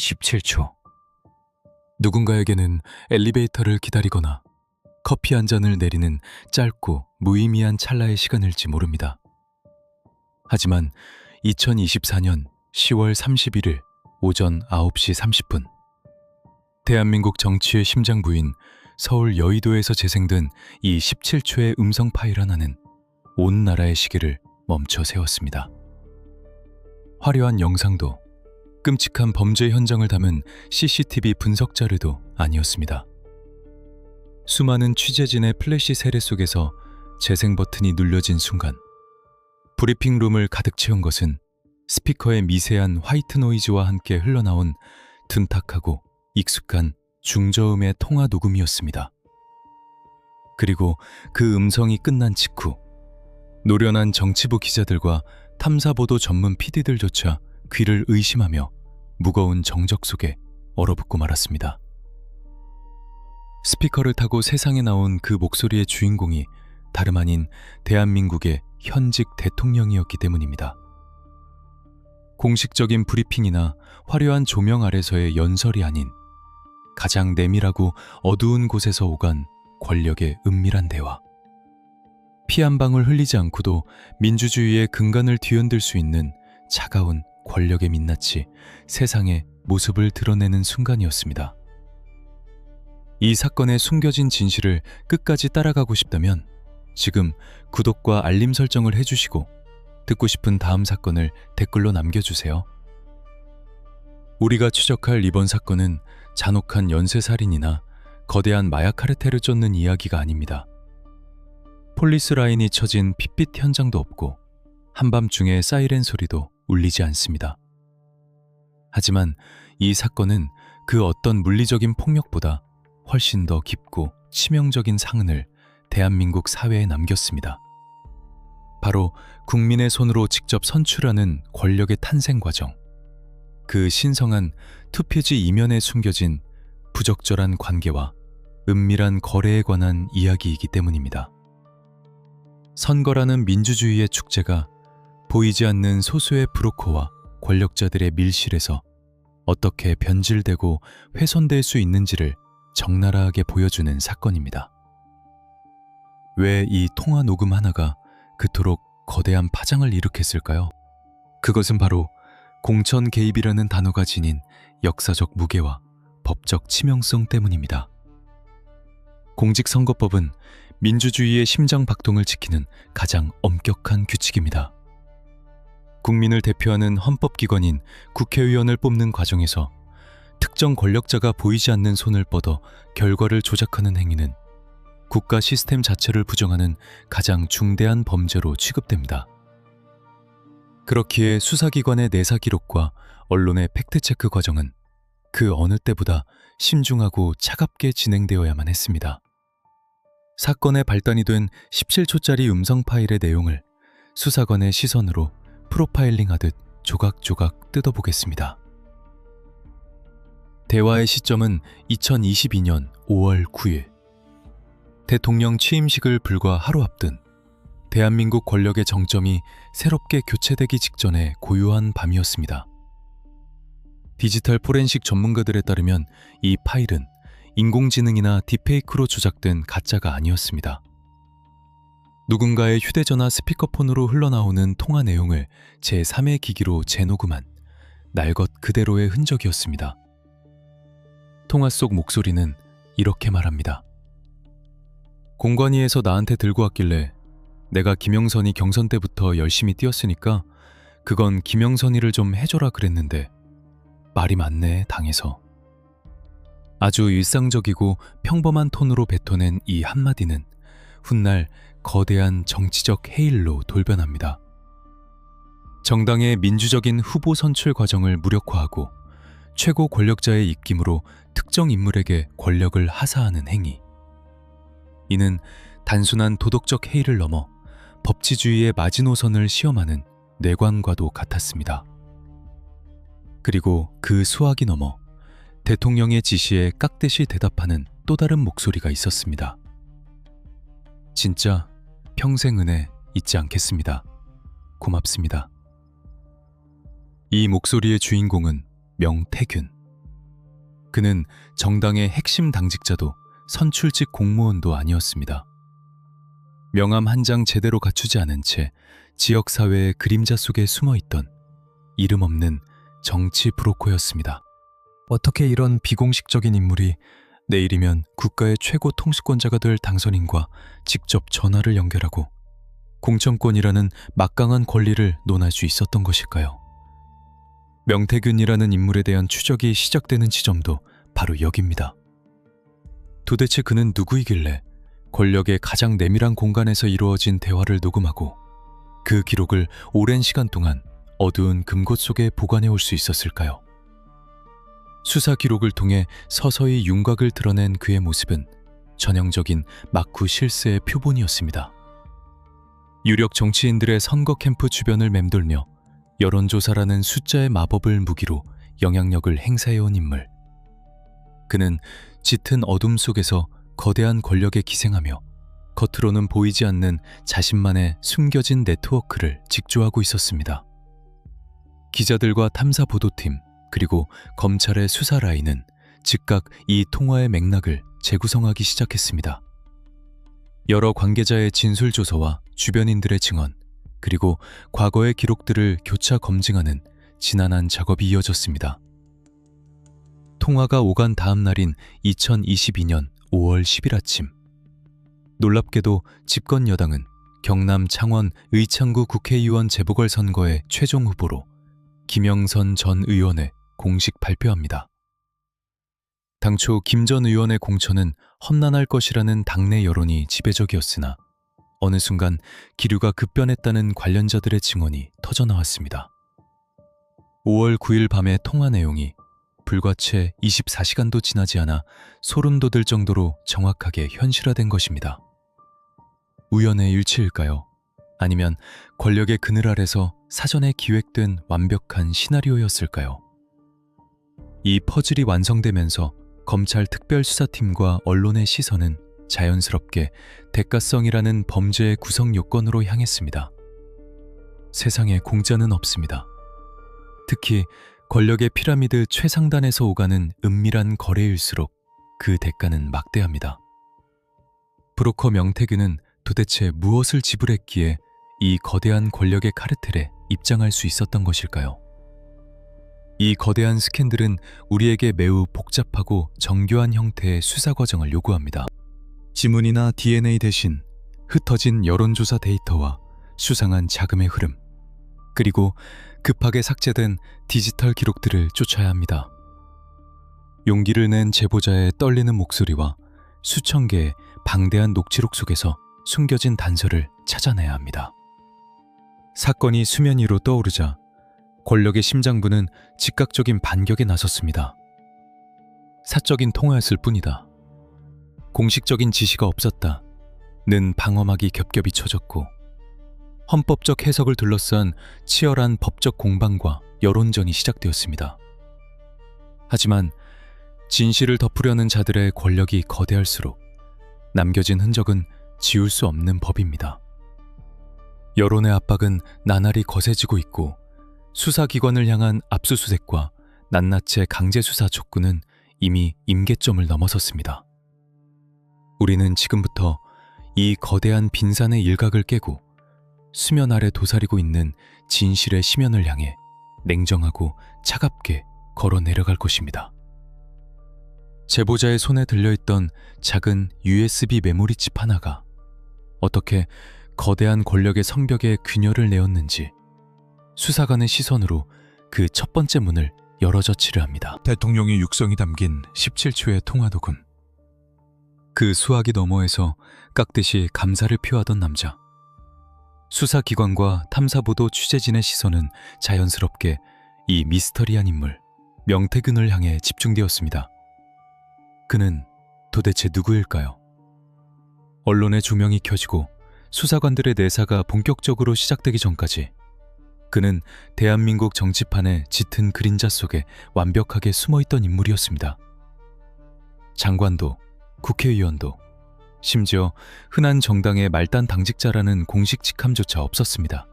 17초. 누군가에게는 엘리베이터를 기다리거나 커피 한 잔을 내리는 짧고 무의미한 찰나의 시간일지 모릅니다. 하지만 2024년 10월 31일 오전 9시 30분, 대한민국 정치의 심장부인 서울 여의도에서 재생된 이 17초의 음성 파일 하나는 온 나라의 시계를 멈춰 세웠습니다. 화려한 영상도, 끔찍한 범죄 현장을 담은 CCTV 분석 자료도 아니었습니다. 수많은 취재진의 플래시 세례 속에서 재생 버튼이 눌려진 순간, 브리핑룸을 가득 채운 것은 스피커의 미세한 화이트 노이즈와 함께 흘러나온 둔탁하고 익숙한 중저음의 통화 녹음이었습니다. 그리고 그 음성이 끝난 직후 노련한 정치부 기자들과 탐사보도 전문 PD들조차 귀를 의심하며 무거운 정적 속에 얼어붙고 말았습니다. 스피커를 타고 세상에 나온 그 목소리의 주인공이 다름 아닌 대한민국의 현직 대통령이었기 때문입니다. 공식적인 브리핑이나 화려한 조명 아래서의 연설이 아닌 가장 내밀하고 어두운 곳에서 오간 권력의 은밀한 대화. 피 한 방울 흘리지 않고도 민주주의의 근간을 뒤흔들 수 있는 차가운 권력의 민낯이 세상에 모습을 드러내는 순간이었습니다. 이 사건의 숨겨진 진실을 끝까지 따라가고 싶다면 지금 구독과 알림 설정을 해주시고 듣고 싶은 다음 사건을 댓글로 남겨주세요. 우리가 추적할 이번 사건은 잔혹한 연쇄살인이나 거대한 마약 카르텔을 쫓는 이야기가 아닙니다. 폴리스 라인이 쳐진 핏빛 현장도 없고 한밤중에 사이렌 소리도 울리지 않습니다. 하지만 이 사건은 그 어떤 물리적인 폭력보다 훨씬 더 깊고 치명적인 상흔을 대한민국 사회에 남겼습니다. 바로 국민의 손으로 직접 선출하는 권력의 탄생 과정, 그 신성한 투표지 이면에 숨겨진 부적절한 관계와 은밀한 거래에 관한 이야기이기 때문입니다. 선거라는 민주주의의 축제가 보이지 않는 소수의 브로커와 권력자들의 밀실에서 어떻게 변질되고 훼손될 수 있는지를 적나라하게 보여주는 사건입니다. 왜 이 통화 녹음 하나가 그토록 거대한 파장을 일으켰을까요? 그것은 바로 공천 개입이라는 단어가 지닌 역사적 무게와 법적 치명성 때문입니다. 공직선거법은 민주주의의 심장박동을 지키는 가장 엄격한 규칙입니다. 국민을 대표하는 헌법기관인 국회의원을 뽑는 과정에서 특정 권력자가 보이지 않는 손을 뻗어 결과를 조작하는 행위는 국가 시스템 자체를 부정하는 가장 중대한 범죄로 취급됩니다. 그렇기에 수사기관의 내사 기록과 언론의 팩트체크 과정은 그 어느 때보다 신중하고 차갑게 진행되어야만 했습니다. 사건의 발단이 된 17초짜리 음성 파일의 내용을 수사관의 시선으로 프로파일링하듯 조각조각 뜯어보겠습니다. 대화의 시점은 2022년 5월 9일. 대통령 취임식을 불과 하루 앞둔 대한민국 권력의 정점이 새롭게 교체되기 직전의 고요한 밤이었습니다. 디지털 포렌식 전문가들에 따르면 이 파일은 인공지능이나 딥페이크로 조작된 가짜가 아니었습니다. 누군가의 휴대전화 스피커폰으로 흘러나오는 통화 내용을 제3의 기기로 재녹음한 날 것 그대로의 흔적이었습니다. 통화 속 목소리는 이렇게 말합니다. 공관위에서 나한테 들고 왔길래 내가 김영선이 경선 때부터 열심히 뛰었으니까 그건 김영선이를 좀 해줘라 그랬는데 말이 많네 당해서. 아주 일상적이고 평범한 톤으로 뱉어낸 이 한마디는 훗날 거대한 정치적 해일로 돌변합니다. 정당의 민주적인 후보 선출 과정을 무력화하고 최고 권력자의 입김으로 특정 인물에게 권력을 하사하는 행위. 이는 단순한 도덕적 해이를 넘어 법치주의의 마지노선을 시험하는 뇌관과도 같았습니다. 그리고 그 수학이 넘어 대통령의 지시에 깍듯이 대답하는 또 다른 목소리가 있었습니다. 진짜 평생 은혜 잊지 않겠습니다. 고맙습니다. 이 목소리의 주인공은 명태균. 그는 정당의 핵심 당직자도 선출직 공무원도 아니었습니다. 명함 한 장 제대로 갖추지 않은 채 지역사회의 그림자 속에 숨어있던 이름 없는 정치 브로커였습니다. 어떻게 이런 비공식적인 인물이 내일이면 국가의 최고 통수권자가 될 당선인과 직접 전화를 연결하고 공천권이라는 막강한 권리를 논할 수 있었던 것일까요? 명태균이라는 인물에 대한 추적이 시작되는 지점도 바로 여기입니다. 도대체 그는 누구이길래 권력의 가장 내밀한 공간에서 이루어진 대화를 녹음하고 그 기록을 오랜 시간 동안 어두운 금고 속에 보관해 올 수 있었을까요? 수사 기록을 통해 서서히 윤곽을 드러낸 그의 모습은 전형적인 막후 실세의 표본이었습니다. 유력 정치인들의 선거 캠프 주변을 맴돌며 여론조사라는 숫자의 마법을 무기로 영향력을 행사해온 인물. 그는 짙은 어둠 속에서 거대한 권력에 기생하며 겉으로는 보이지 않는 자신만의 숨겨진 네트워크를 직조하고 있었습니다. 기자들과 탐사보도팀 그리고 검찰의 수사 라인은 즉각 이 통화의 맥락을 재구성하기 시작했습니다. 여러 관계자의 진술조서와 주변인들의 증언, 그리고 과거의 기록들을 교차 검증하는 지난한 작업이 이어졌습니다. 통화가 오간 다음 날인 2022년 5월 10일 아침, 놀랍게도 집권 여당은 경남 창원 의창구 국회의원 재보궐선거의 최종 후보로 김영선 전 의원을 공식 발표합니다. 당초 김 전 의원의 공천은 험난할 것이라는 당내 여론이 지배적이었으나 어느 순간 기류가 급변했다는 관련자들의 증언이 터져나왔습니다. 5월 9일 밤의 통화 내용이 불과 채 24시간도 지나지 않아 소름 돋을 정도로 정확하게 현실화된 것입니다. 우연의 일치일까요? 아니면 권력의 그늘 아래서 사전에 기획된 완벽한 시나리오였을까요? 이 퍼즐이 완성되면서 검찰 특별수사팀과 언론의 시선은 자연스럽게 대가성이라는 범죄의 구성 요건으로 향했습니다. 세상에 공짜는 없습니다. 특히 권력의 피라미드 최상단에서 오가는 은밀한 거래일수록 그 대가는 막대합니다. 브로커 명태균은 도대체 무엇을 지불했기에 이 거대한 권력의 카르텔에 입장할 수 있었던 것일까요? 이 거대한 스캔들은 우리에게 매우 복잡하고 정교한 형태의 수사 과정을 요구합니다. 지문이나 DNA 대신 흩어진 여론조사 데이터와 수상한 자금의 흐름, 그리고 급하게 삭제된 디지털 기록들을 쫓아야 합니다. 용기를 낸 제보자의 떨리는 목소리와 수천 개의 방대한 녹취록 속에서 숨겨진 단서를 찾아내야 합니다. 사건이 수면 위로 떠오르자 권력의 심장부는 즉각적인 반격에 나섰습니다. 사적인 통화였을 뿐이다. 공식적인 지시가 없었다. 는 방어막이 겹겹이 쳐졌고 헌법적 해석을 둘러싼 치열한 법적 공방과 여론전이 시작되었습니다. 하지만 진실을 덮으려는 자들의 권력이 거대할수록 남겨진 흔적은 지울 수 없는 법입니다. 여론의 압박은 나날이 거세지고 있고 수사기관을 향한 압수수색과 낱낱의 강제수사 촉구는 이미 임계점을 넘어섰습니다. 우리는 지금부터 이 거대한 빈산의 일각을 깨고 수면 아래 도사리고 있는 진실의 심연을 향해 냉정하고 차갑게 걸어 내려갈 것입니다. 제보자의 손에 들려있던 작은 USB 메모리 칩 하나가 어떻게 거대한 권력의 성벽에 균열을 내었는지 수사관의 시선으로 그 첫 번째 문을 열어젖히려 합니다. 대통령의 육성이 담긴 17초의 통화 녹음. 그 수화기 너머에서 깍듯이 감사를 표하던 남자. 수사기관과 탐사보도 취재진의 시선은 자연스럽게 이 미스터리한 인물 명태균을 향해 집중되었습니다. 그는 도대체 누구일까요? 언론의 조명이 켜지고 수사관들의 내사가 본격적으로 시작되기 전까지 그는 대한민국 정치판의 짙은 그림자 속에 완벽하게 숨어있던 인물이었습니다. 장관도, 국회의원도, 심지어 흔한 정당의 말단 당직자라는 공식 직함조차 없었습니다.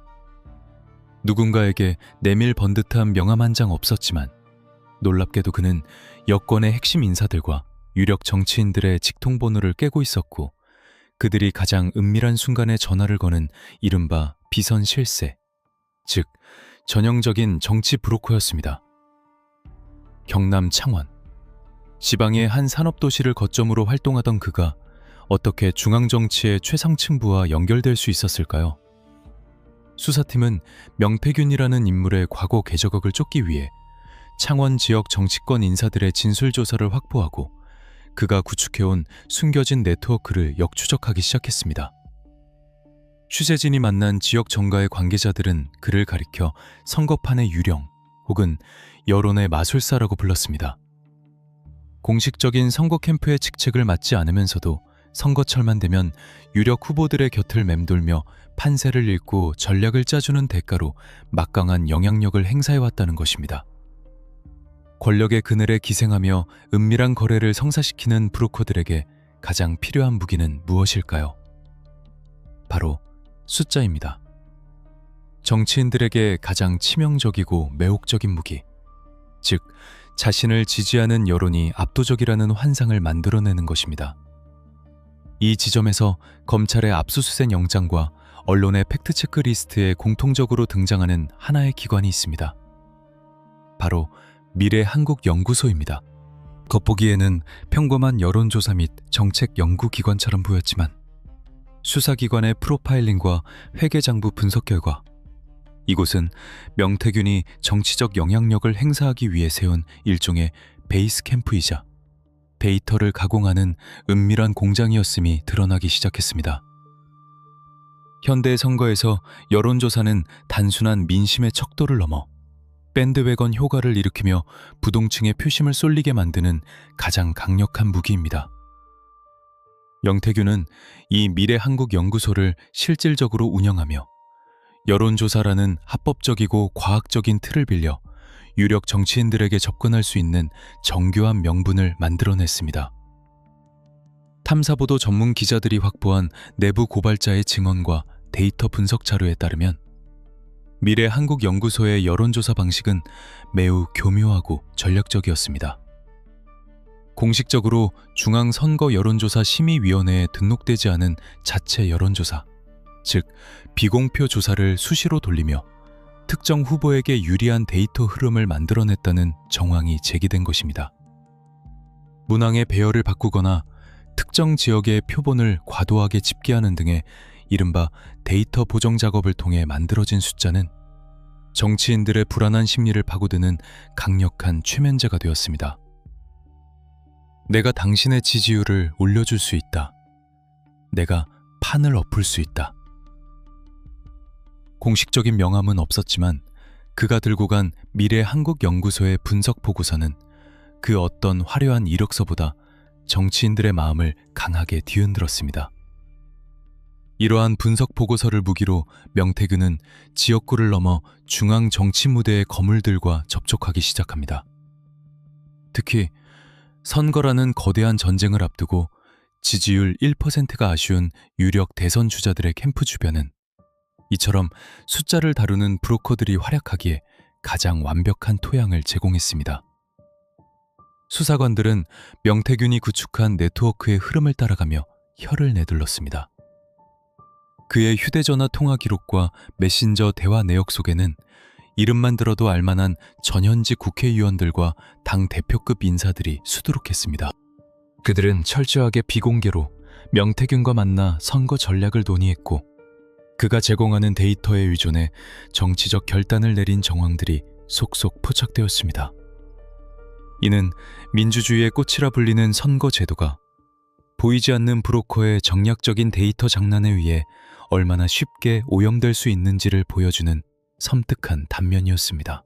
누군가에게 내밀 번듯한 명함 한 장 없었지만 놀랍게도 그는 여권의 핵심 인사들과 유력 정치인들의 직통번호를 깨고 있었고 그들이 가장 은밀한 순간에 전화를 거는 이른바 비선 실세, 즉 전형적인 정치 브로커였습니다. 경남 창원, 지방의 한 산업도시를 거점으로 활동하던 그가 어떻게 중앙정치의 최상층부와 연결될 수 있었을까요? 수사팀은 명태균이라는 인물의 과거 궤적을 쫓기 위해 창원 지역 정치권 인사들의 진술조사를 확보하고 그가 구축해온 숨겨진 네트워크를 역추적하기 시작했습니다. 취재진이 만난 지역 정가의 관계자들은 그를 가리켜 선거판의 유령 혹은 여론의 마술사라고 불렀습니다. 공식적인 선거 캠프의 직책을 맡지 않으면서도 선거철만 되면 유력 후보들의 곁을 맴돌며 판세를 읽고 전략을 짜주는 대가로 막강한 영향력을 행사해왔다는 것입니다. 권력의 그늘에 기생하며 은밀한 거래를 성사시키는 브로커들에게 가장 필요한 무기는 무엇일까요? 바로 숫자입니다. 정치인들에게 가장 치명적이고 매혹적인 무기, 즉 자신을 지지하는 여론이 압도적이라는 환상을 만들어내는 것입니다. 이 지점에서 검찰의 압수수색 영장과 언론의 팩트체크 리스트에 공통적으로 등장하는 하나의 기관이 있습니다. 바로 미래한국연구소입니다. 겉보기에는 평범한 여론조사 및 정책연구기관처럼 보였지만 수사기관의 프로파일링과 회계장부 분석 결과 이곳은 명태균이 정치적 영향력을 행사하기 위해 세운 일종의 베이스 캠프이자 데이터를 가공하는 은밀한 공장이었음이 드러나기 시작했습니다. 현대 선거에서 여론조사는 단순한 민심의 척도를 넘어 밴드웨건 효과를 일으키며 부동층의 표심을 쏠리게 만드는 가장 강력한 무기입니다. 명태균은 이 미래한국연구소를 실질적으로 운영하며 여론조사라는 합법적이고 과학적인 틀을 빌려 유력 정치인들에게 접근할 수 있는 정교한 명분을 만들어냈습니다. 탐사보도 전문 기자들이 확보한 내부 고발자의 증언과 데이터 분석 자료에 따르면 미래한국연구소의 여론조사 방식은 매우 교묘하고 전략적이었습니다. 공식적으로 중앙선거여론조사심의위원회에 등록되지 않은 자체 여론조사, 즉 비공표 조사를 수시로 돌리며 특정 후보에게 유리한 데이터 흐름을 만들어냈다는 정황이 제기된 것입니다. 문항의 배열을 바꾸거나 특정 지역의 표본을 과도하게 집계하는 등의 이른바 데이터 보정 작업을 통해 만들어진 숫자는 정치인들의 불안한 심리를 파고드는 강력한 최면제가 되었습니다. 내가 당신의 지지율을 올려줄 수 있다. 내가 판을 엎을 수 있다. 공식적인 명함은 없었지만 그가 들고 간 미래한국연구소의 분석 보고서는 그 어떤 화려한 이력서보다 정치인들의 마음을 강하게 뒤흔들었습니다. 이러한 분석 보고서를 무기로 명태균은 지역구를 넘어 중앙 정치 무대의 거물들과 접촉하기 시작합니다. 특히 선거라는 거대한 전쟁을 앞두고 지지율 1%가 아쉬운 유력 대선 주자들의 캠프 주변은 이처럼 숫자를 다루는 브로커들이 활약하기에 가장 완벽한 토양을 제공했습니다. 수사관들은 명태균이 구축한 네트워크의 흐름을 따라가며 혀를 내둘렀습니다. 그의 휴대전화 통화 기록과 메신저 대화 내역 속에는 이름만 들어도 알만한 전현직 국회의원들과 당 대표급 인사들이 수두룩했습니다. 그들은 철저하게 비공개로 명태균과 만나 선거 전략을 논의했고 그가 제공하는 데이터에 의존해 정치적 결단을 내린 정황들이 속속 포착되었습니다. 이는 민주주의의 꽃이라 불리는 선거 제도가 보이지 않는 브로커의 정략적인 데이터 장난에 의해 얼마나 쉽게 오염될 수 있는지를 보여주는 섬뜩한 단면이었습니다.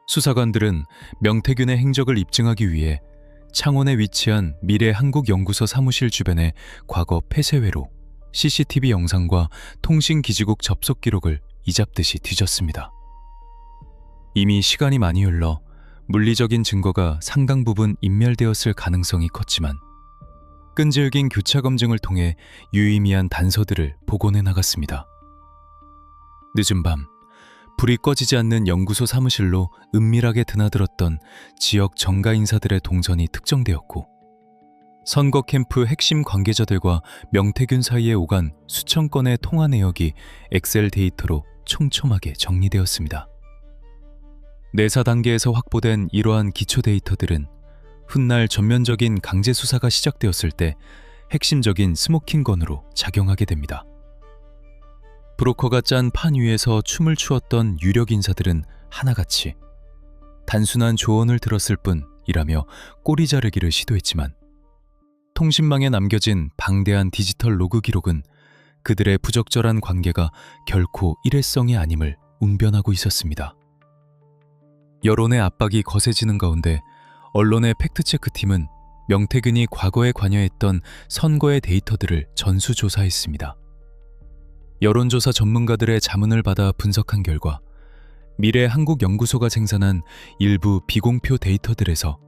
수사관들은 명태균의 행적을 입증하기 위해 창원에 위치한 미래한국연구소 사무실 주변의 과거 폐쇄회로 CCTV 영상과 통신기지국 접속 기록을 이잡듯이 뒤졌습니다. 이미 시간이 많이 흘러 물리적인 증거가 상당 부분 인멸되었을 가능성이 컸지만 끈질긴 교차 검증을 통해 유의미한 단서들을 복원해 나갔습니다. 늦은 밤 불이 꺼지지 않는 연구소 사무실로 은밀하게 드나들었던 지역 정가 인사들의 동선이 특정되었고, 선거 캠프 핵심 관계자들과 명태균 사이에 오간 수천 건의 통화 내역이 엑셀 데이터로 촘촘하게 정리되었습니다. 내사 단계에서 확보된 이러한 기초 데이터들은 훗날 전면적인 강제 수사가 시작되었을 때 핵심적인 스모킹건으로 작용하게 됩니다. 브로커가 짠 판 위에서 춤을 추었던 유력 인사들은 하나같이 단순한 조언을 들었을 뿐이라며 꼬리 자르기를 시도했지만, 통신망에 남겨진 방대한 디지털 로그 기록은 그들의 부적절한 관계가 결코 일회성이 아님을 웅변하고 있었습니다. 여론의 압박이 거세지는 가운데 언론의 팩트체크팀은 명태균이 과거에 관여했던 선거의 데이터들을 전수조사했습니다. 여론조사 전문가들의 자문을 받아 분석한 결과 미래한국연구소가 생산한 일부 비공표 데이터들에서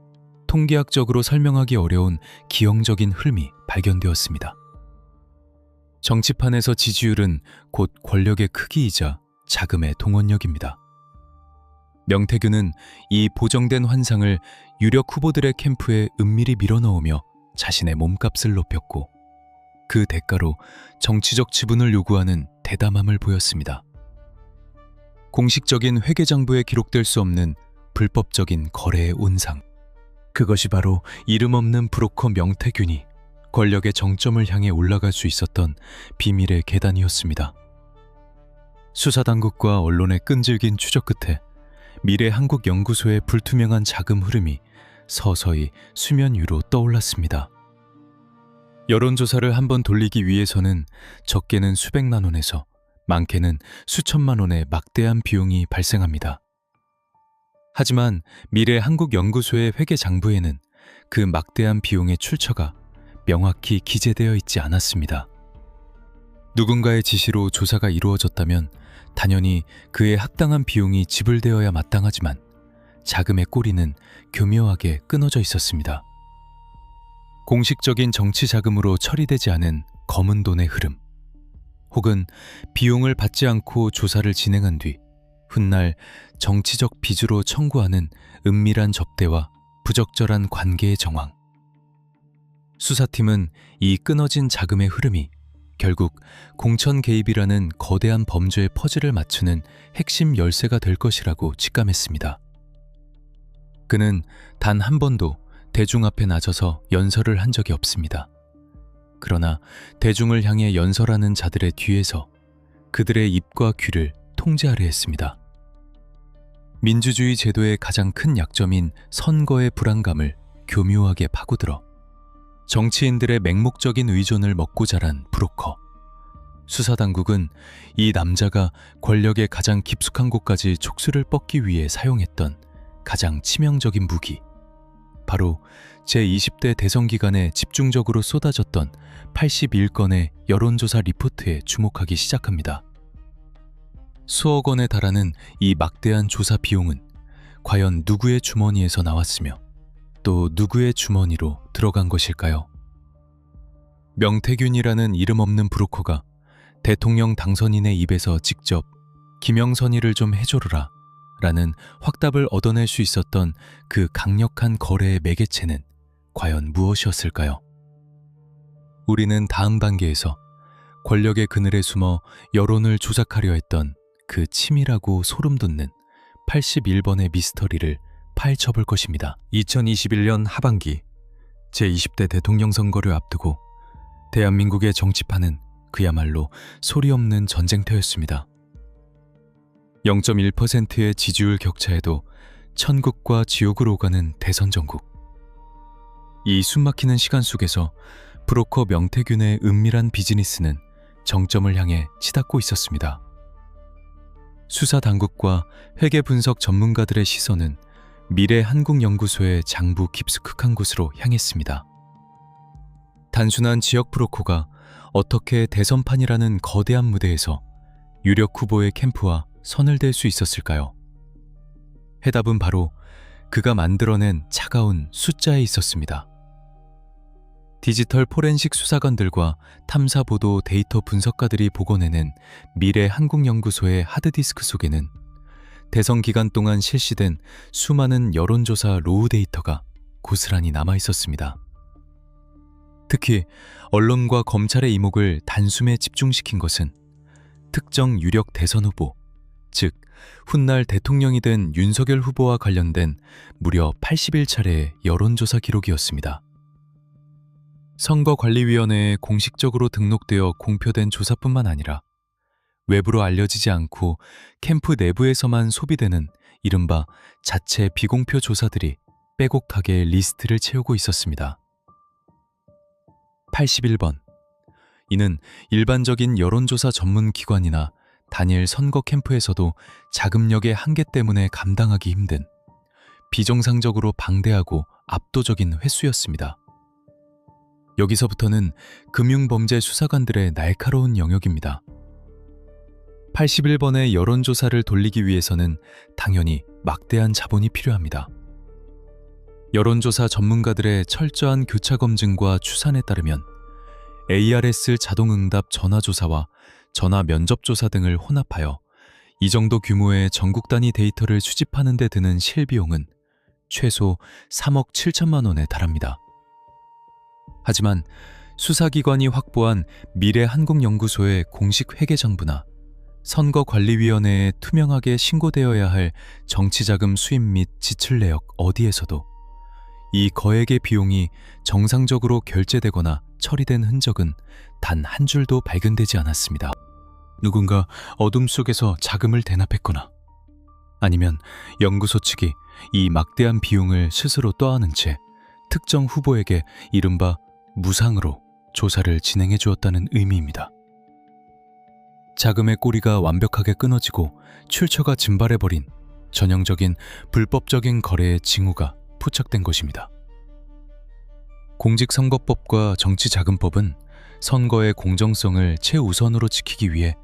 통계학적으로 설명하기 어려운 기형적인 흐름이 발견되었습니다. 정치판에서 지지율은 곧 권력의 크기이자 자금의 동원력입니다. 명태균은 이 보정된 환상을 유력 후보들의 캠프에 은밀히 밀어넣으며 자신의 몸값을 높였고, 그 대가로 정치적 지분을 요구하는 대담함을 보였습니다. 공식적인 회계장부에 기록될 수 없는 불법적인 거래의 온상, 그것이 바로 이름 없는 브로커 명태균이 권력의 정점을 향해 올라갈 수 있었던 비밀의 계단이었습니다. 수사당국과 언론의 끈질긴 추적 끝에 미래한국연구소의 불투명한 자금 흐름이 서서히 수면 위로 떠올랐습니다. 여론조사를 한번 돌리기 위해서는 적게는 수백만 원에서 많게는 수천만 원의 막대한 비용이 발생합니다. 하지만 미래한국연구소의 회계장부에는 그 막대한 비용의 출처가 명확히 기재되어 있지 않았습니다. 누군가의 지시로 조사가 이루어졌다면 당연히 그의 합당한 비용이 지불되어야 마땅하지만, 자금의 꼬리는 교묘하게 끊어져 있었습니다. 공식적인 정치 자금으로 처리되지 않은 검은 돈의 흐름, 혹은 비용을 받지 않고 조사를 진행한 뒤 훗날 정치적 비주로 청구하는 은밀한 접대와 부적절한 관계의 정황. 수사팀은 이 끊어진 자금의 흐름이 결국 공천 개입이라는 거대한 범죄의 퍼즐을 맞추는 핵심 열쇠가 될 것이라고 직감했습니다. 그는 단 한 번도 대중 앞에 나서서 연설을 한 적이 없습니다. 그러나 대중을 향해 연설하는 자들의 뒤에서 그들의 입과 귀를 통제하려 했습니다. 민주주의 제도의 가장 큰 약점인 선거의 불안감을 교묘하게 파고들어 정치인들의 맹목적인 의존을 먹고 자란 브로커. 수사당국은 이 남자가 권력의 가장 깊숙한 곳까지 촉수를 뻗기 위해 사용했던 가장 치명적인 무기, 바로 제20대 대선 기간에 집중적으로 쏟아졌던 81건의 여론조사 리포트에 주목하기 시작합니다. 수억 원에 달하는 이 막대한 조사 비용은 과연 누구의 주머니에서 나왔으며 또 누구의 주머니로 들어간 것일까요? 명태균이라는 이름 없는 브로커가 대통령 당선인의 입에서 직접 김영선이를 좀 해줘라 라는 확답을 얻어낼 수 있었던 그 강력한 거래의 매개체는 과연 무엇이었을까요? 우리는 다음 단계에서 권력의 그늘에 숨어 여론을 조작하려 했던 그 치밀하고 소름 돋는 81번의 미스터리를 파헤쳐볼 것입니다. 2021년 하반기 제20대 대통령 선거를 앞두고 대한민국의 정치판은 그야말로 소리 없는 전쟁터였습니다. 0.1%의 지지율 격차에도 천국과 지옥으로 가는 대선 전국. 이 숨막히는 시간 속에서 브로커 명태균의 은밀한 비즈니스는 정점을 향해 치닫고 있었습니다. 수사 당국과 회계 분석 전문가들의 시선은 미래한국연구소의 장부 깊숙한 곳으로 향했습니다. 단순한 지역 브로커가 어떻게 대선판이라는 거대한 무대에서 유력 후보의 캠프와 선을 댈 수 있었을까요? 해답은 바로 그가 만들어낸 차가운 숫자에 있었습니다. 디지털 포렌식 수사관들과 탐사보도 데이터 분석가들이 복원해낸 미래한국연구소의 하드디스크 속에는 대선 기간 동안 실시된 수많은 여론조사 로우 데이터가 고스란히 남아 있었습니다. 특히 언론과 검찰의 이목을 단숨에 집중시킨 것은 특정 유력 대선 후보, 즉 훗날 대통령이 된 윤석열 후보와 관련된 무려 81차례의 여론조사 기록이었습니다. 선거관리위원회에 공식적으로 등록되어 공표된 조사뿐만 아니라 외부로 알려지지 않고 캠프 내부에서만 소비되는 이른바 자체 비공표 조사들이 빼곡하게 리스트를 채우고 있었습니다. 81번. 이는 일반적인 여론조사 전문 기관이나 단일 선거 캠프에서도 자금력의 한계 때문에 감당하기 힘든 비정상적으로 방대하고 압도적인 횟수였습니다. 여기서부터는 금융범죄 수사관들의 날카로운 영역입니다. 81번의 여론조사를 돌리기 위해서는 당연히 막대한 자본이 필요합니다. 여론조사 전문가들의 철저한 교차 검증과 추산에 따르면 ARS 자동응답 전화조사와 전화 면접조사 등을 혼합하여 이 정도 규모의 전국 단위 데이터를 수집하는 데 드는 실비용은 최소 3억 7천만 원에 달합니다. 하지만 수사기관이 확보한 미래한국연구소의 공식 회계정부나 선거관리위원회에 투명하게 신고되어야 할 정치자금 수입 및 지출 내역 어디에서도 이 거액의 비용이 정상적으로 결제되거나 처리된 흔적은 단 한 줄도 발견되지 않았습니다. 누군가 어둠 속에서 자금을 대납했거나 아니면 연구소 측이 이 막대한 비용을 스스로 떠안은 채 특정 후보에게 이른바 무상으로 조사를 진행해 주었다는 의미입니다. 자금의 꼬리가 완벽하게 끊어지고 출처가 증발해버린 전형적인 불법적인 거래의 징후가 포착된 것입니다. 공직선거법과 정치자금법은 선거의 공정성을 최우선으로 지키기 위해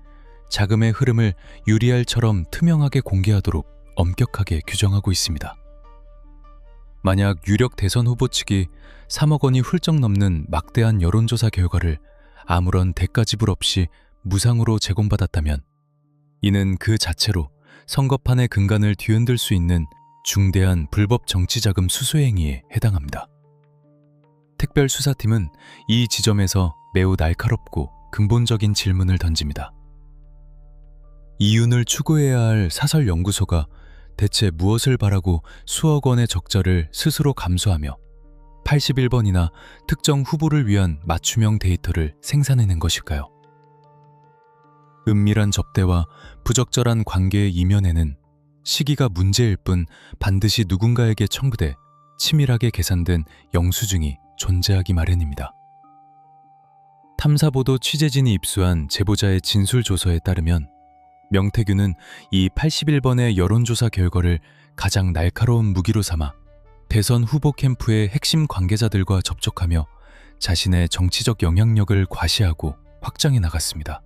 자금의 흐름을 유리알처럼 투명하게 공개하도록 엄격하게 규정하고 있습니다. 만약 유력 대선 후보 측이 3억 원이 훌쩍 넘는 막대한 여론조사 결과를 아무런 대가 지불 없이 무상으로 제공받았다면 이는 그 자체로 선거판의 근간을 뒤흔들 수 있는 중대한 불법 정치자금 수수 행위에 해당합니다. 특별수사팀은 이 지점에서 매우 날카롭고 근본적인 질문을 던집니다. 이윤을 추구해야 할 사설연구소가 대체 무엇을 바라고 수억 원의 적자를 스스로 감수하며 81번이나 특정 후보를 위한 맞춤형 데이터를 생산해낸 것일까요? 은밀한 접대와 부적절한 관계의 이면에는 시기가 문제일 뿐 반드시 누군가에게 청구돼 치밀하게 계산된 영수증이 존재하기 마련입니다. 탐사보도 취재진이 입수한 제보자의 진술조서에 따르면 명태균은 이 81번의 여론조사 결과를 가장 날카로운 무기로 삼아 대선 후보 캠프의 핵심 관계자들과 접촉하며 자신의 정치적 영향력을 과시하고 확장해 나갔습니다.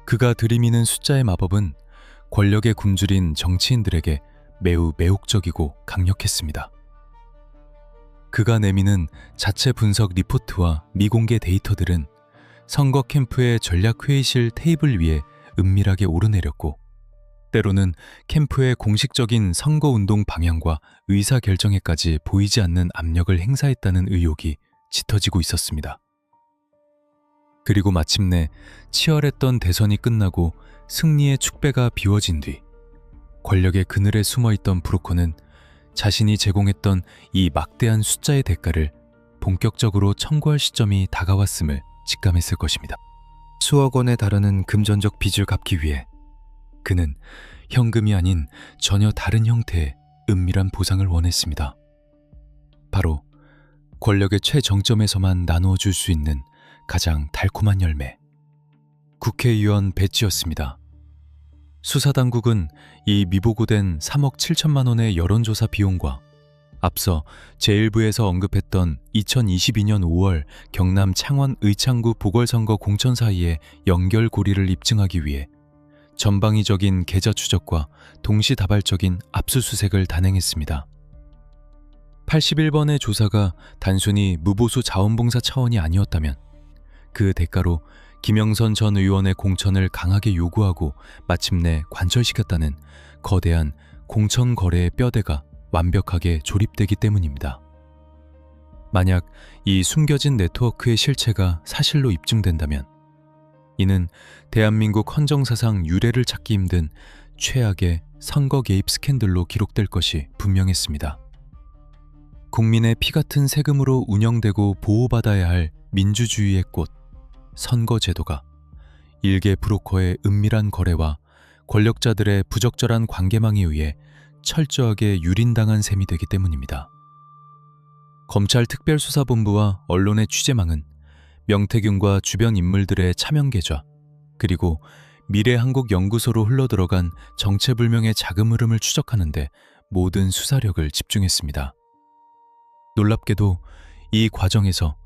그가 들이미는 숫자의 마법은 권력에 굶주린 정치인들에게 매우 매혹적이고 강력했습니다. 그가 내미는 자체 분석 리포트와 미공개 데이터들은 선거 캠프의 전략회의실 테이블 위에 은밀하게 오르내렸고 때로는 캠프의 공식적인 선거운동 방향과 의사결정에까지 보이지 않는 압력을 행사했다는 의혹이 짙어지고 있었습니다. 그리고 마침내 치열했던 대선이 끝나고 승리의 축배가 비워진 뒤 권력의 그늘에 숨어있던 브로커는 자신이 제공했던 이 막대한 숫자의 대가를 본격적으로 청구할 시점이 다가왔음을 직감했을 것입니다. 수억 원에 달하는 금전적 빚을 갚기 위해 그는 현금이 아닌 전혀 다른 형태의 은밀한 보상을 원했습니다. 바로 권력의 최정점에서만 나누어 줄 수 있는 가장 달콤한 열매, 국회의원 배지였습니다. 수사당국은 이 미보고된 3억 7천만 원의 여론조사 비용과 앞서 제1부에서 언급했던 2022년 5월 경남 창원 의창구 보궐선거 공천 사이의 연결고리를 입증하기 위해 전방위적인 계좌 추적과 동시다발적인 압수수색을 단행했습니다. 81번의 조사가 단순히 무보수 자원봉사 차원이 아니었다면 그 대가로 김영선 전 의원의 공천을 강하게 요구하고 마침내 관철시켰다는 거대한 공천 거래의 뼈대가 완벽하게 조립되기 때문입니다. 만약 이 숨겨진 네트워크의 실체가 사실로 입증된다면 이는 대한민국 헌정사상 유례를 찾기 힘든 최악의 선거 개입 스캔들로 기록될 것이 분명했습니다. 국민의 피 같은 세금으로 운영되고 보호받아야 할 민주주의의 꽃, 선거제도가 일개 브로커의 은밀한 거래와 권력자들의 부적절한 관계망에 의해 철저하게 유린당한 셈이 되기 때문입니다. 검찰 특별수사본부와 언론의 취재망은 명태균과 주변 인물들의 차명 계좌, 그리고 미래한국연구소로 흘러들어간 정체불명의 자금 흐름을 추적하는 데 모든 수사력을 집중했습니다. 놀랍게도 이 과정에서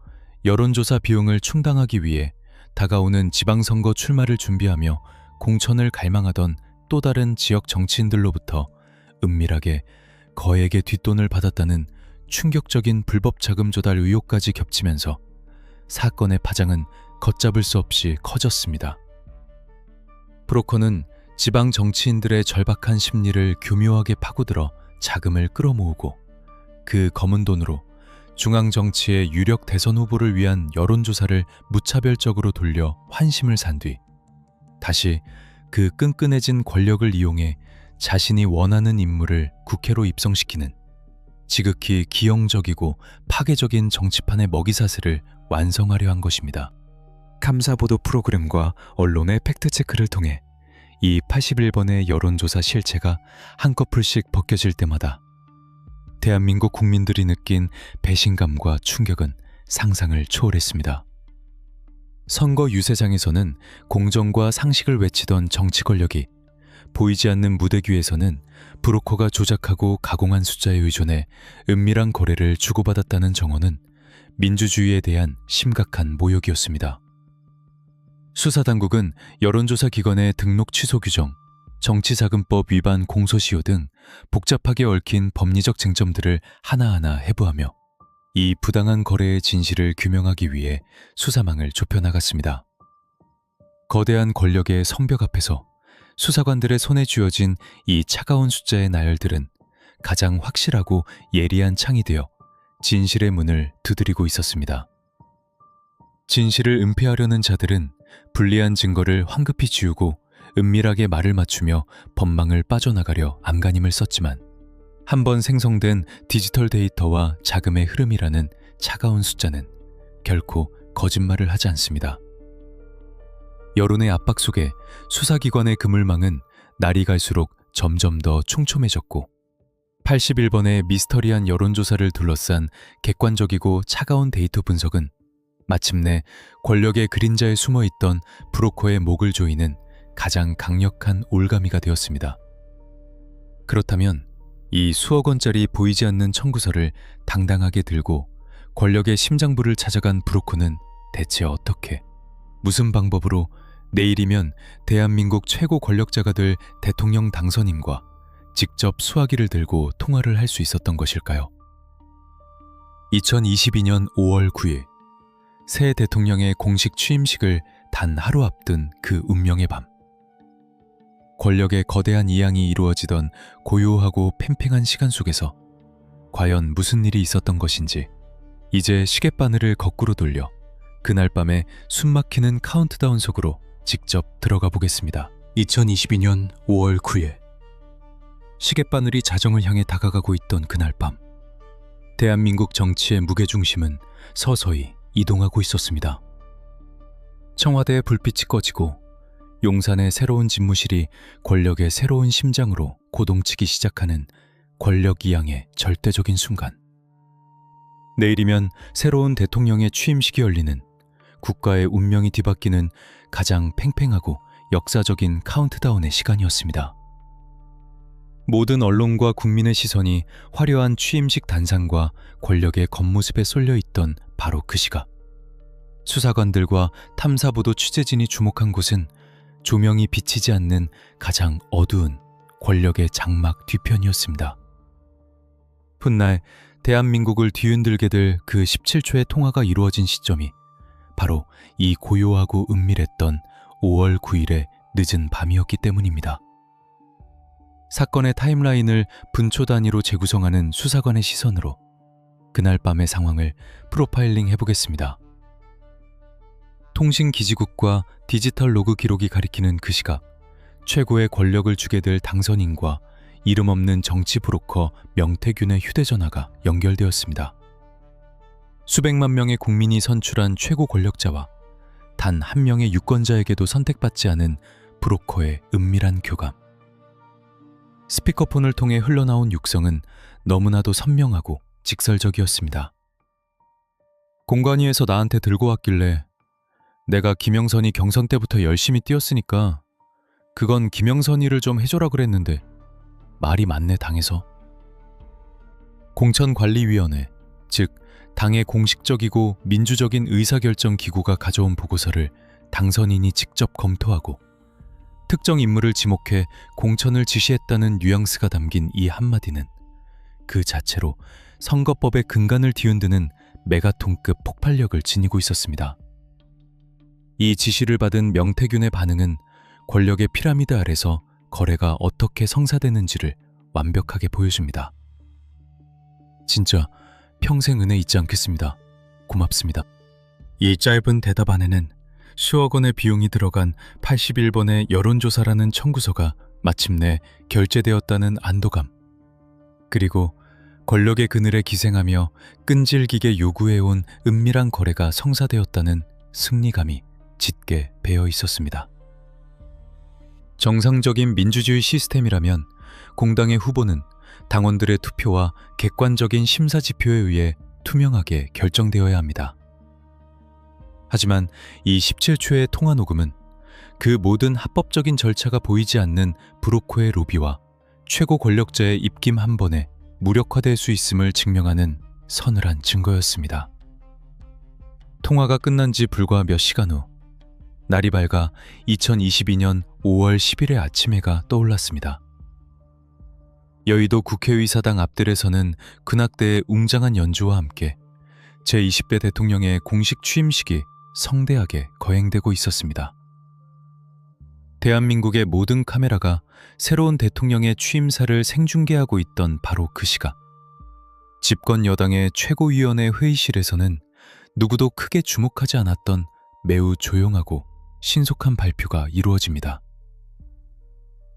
여론조사 비용을 충당하기 위해 다가오는 지방선거 출마를 준비하며 공천을 갈망하던 또 다른 지역 정치인들로부터 은밀하게 거액의 뒷돈을 받았다는 충격적인 불법 자금 조달 의혹까지 겹치면서 사건의 파장은 걷잡을 수 없이 커졌습니다. 브로커는 지방 정치인들의 절박한 심리를 교묘하게 파고들어 자금을 끌어모으고 그 검은 돈으로 중앙 정치의 유력 대선 후보를 위한 여론조사를 무차별적으로 돌려 환심을 산 뒤 다시 그 끈끈해진 권력을 이용해 자신이 원하는 인물을 국회로 입성시키는 지극히 기형적이고 파괴적인 정치판의 먹이사슬을 완성하려 한 것입니다. 감사보도 프로그램과 언론의 팩트체크를 통해 이 81번의 여론조사 실체가 한꺼풀씩 벗겨질 때마다 대한민국 국민들이 느낀 배신감과 충격은 상상을 초월했습니다. 선거 유세장에서는 공정과 상식을 외치던 정치 권력이 보이지 않는 무대귀에서는 브로커가 조작하고 가공한 숫자에 의존해 은밀한 거래를 주고받았다는 정언은 민주주의에 대한 심각한 모욕이었습니다. 수사당국은 여론조사 기관의 등록 취소 규정, 정치자금법 위반 공소시효 등 복잡하게 얽힌 법리적 쟁점들을 하나하나 해부하며 이 부당한 거래의 진실을 규명하기 위해 수사망을 좁혀나갔습니다. 거대한 권력의 성벽 앞에서 수사관들의 손에 쥐어진 이 차가운 숫자의 나열들은 가장 확실하고 예리한 창이 되어 진실의 문을 두드리고 있었습니다. 진실을 은폐하려는 자들은 불리한 증거를 황급히 지우고 은밀하게 말을 맞추며 법망을 빠져나가려 안간힘을 썼지만 한번 생성된 디지털 데이터와 자금의 흐름이라는 차가운 숫자는 결코 거짓말을 하지 않습니다. 여론의 압박 속에 수사기관의 그물망은 날이 갈수록 점점 더 촘촘해졌고 81번의 미스터리한 여론조사를 둘러싼 객관적이고 차가운 데이터 분석은 마침내 권력의 그림자에 숨어있던 브로커의 목을 조이는 가장 강력한 올가미가 되었습니다. 그렇다면 이 수억 원짜리 보이지 않는 청구서를 당당하게 들고 권력의 심장부를 찾아간 브로커는 대체 어떻게, 무슨 방법으로 내일이면 대한민국 최고 권력자가 될 대통령 당선인과 직접 수화기를 들고 통화를 할 수 있었던 것일까요? 2022년 5월 9일 새 대통령의 공식 취임식을 단 하루 앞둔 그 운명의 밤, 권력의 거대한 이양이 이루어지던 고요하고 팽팽한 시간 속에서 과연 무슨 일이 있었던 것인지 이제 시계바늘을 거꾸로 돌려 그날 밤의 숨막히는 카운트다운 속으로 직접 들어가 보겠습니다. 2022년 5월 9일 시계바늘이 자정을 향해 다가가고 있던 그날 밤, 대한민국 정치의 무게중심은 서서히 이동하고 있었습니다. 청와대의 불빛이 꺼지고 용산의 새로운 집무실이 권력의 새로운 심장으로 고동치기 시작하는 권력 이양의 절대적인 순간, 내일이면 새로운 대통령의 취임식이 열리는 국가의 운명이 뒤바뀌는 가장 팽팽하고 역사적인 카운트다운의 시간이었습니다. 모든 언론과 국민의 시선이 화려한 취임식 단상과 권력의 겉모습에 쏠려 있던 바로 그 시각, 수사관들과 탐사보도 취재진이 주목한 곳은 조명이 비치지 않는 가장 어두운 권력의 장막 뒤편이었습니다. 훗날 대한민국을 뒤흔들게 될 그 17초의 통화가 이루어진 시점이 바로 이 고요하고 은밀했던 5월 9일의 늦은 밤이었기 때문입니다. 사건의 타임라인을 분초 단위로 재구성하는 수사관의 시선으로 그날 밤의 상황을 프로파일링 해보겠습니다. 통신기지국과 디지털 로그 기록이 가리키는 그 시각, 최고의 권력을 주게 될 당선인과 이름 없는 정치 브로커 명태균의 휴대전화가 연결되었습니다. 수백만 명의 국민이 선출한 최고 권력자와 단 한 명의 유권자에게도 선택받지 않은 브로커의 은밀한 교감. 스피커폰을 통해 흘러나온 육성은 너무나도 선명하고 직설적이었습니다. 공관위에서 나한테 들고 왔길래 내가 김영선이 경선 때부터 열심히 뛰었으니까 그건 김영선이를 좀 해줘라 그랬는데 말이 맞네 당에서. 공천관리위원회, 즉 당의 공식적이고 민주적인 의사결정 기구가 가져온 보고서를 당선인이 직접 검토하고 특정 인물을 지목해 공천을 지시했다는 뉘앙스가 담긴 이 한마디는 그 자체로 선거법의 근간을 뒤흔드는 메가톤급 폭발력을 지니고 있었습니다. 이 지시를 받은 명태균의 반응은 권력의 피라미드 아래서 거래가 어떻게 성사되는지를 완벽하게 보여줍니다. 진짜 평생 은혜 잊지 않겠습니다. 고맙습니다. 이 짧은 대답 안에는 수억 원의 비용이 들어간 81번의 여론조사라는 청구서가 마침내 결제되었다는 안도감, 그리고 권력의 그늘에 기생하며 끈질기게 요구해온 은밀한 거래가 성사되었다는 승리감이 짙게 배어 있었습니다. 정상적인 민주주의 시스템이라면 공당의 후보는 당원들의 투표와 객관적인 심사 지표에 의해 투명하게 결정되어야 합니다. 하지만 이 17초의 통화 녹음은 그 모든 합법적인 절차가 보이지 않는 브로커의 로비와 최고 권력자의 입김 한 번에 무력화될 수 있음을 증명하는 서늘한 증거였습니다. 통화가 끝난 지 불과 몇 시간 후, 날이 밝아 2022년 5월 10일의 아침 해가 떠올랐습니다. 여의도 국회의사당 앞뜰에서는 근학대의 웅장한 연주와 함께 제20대 대통령의 공식 취임식이 성대하게 거행되고 있었습니다. 대한민국의 모든 카메라가 새로운 대통령의 취임사를 생중계하고 있던 바로 그 시각, 집권 여당의 최고위원회 회의실에서는 누구도 크게 주목하지 않았던 매우 조용하고 신속한 발표가 이루어집니다.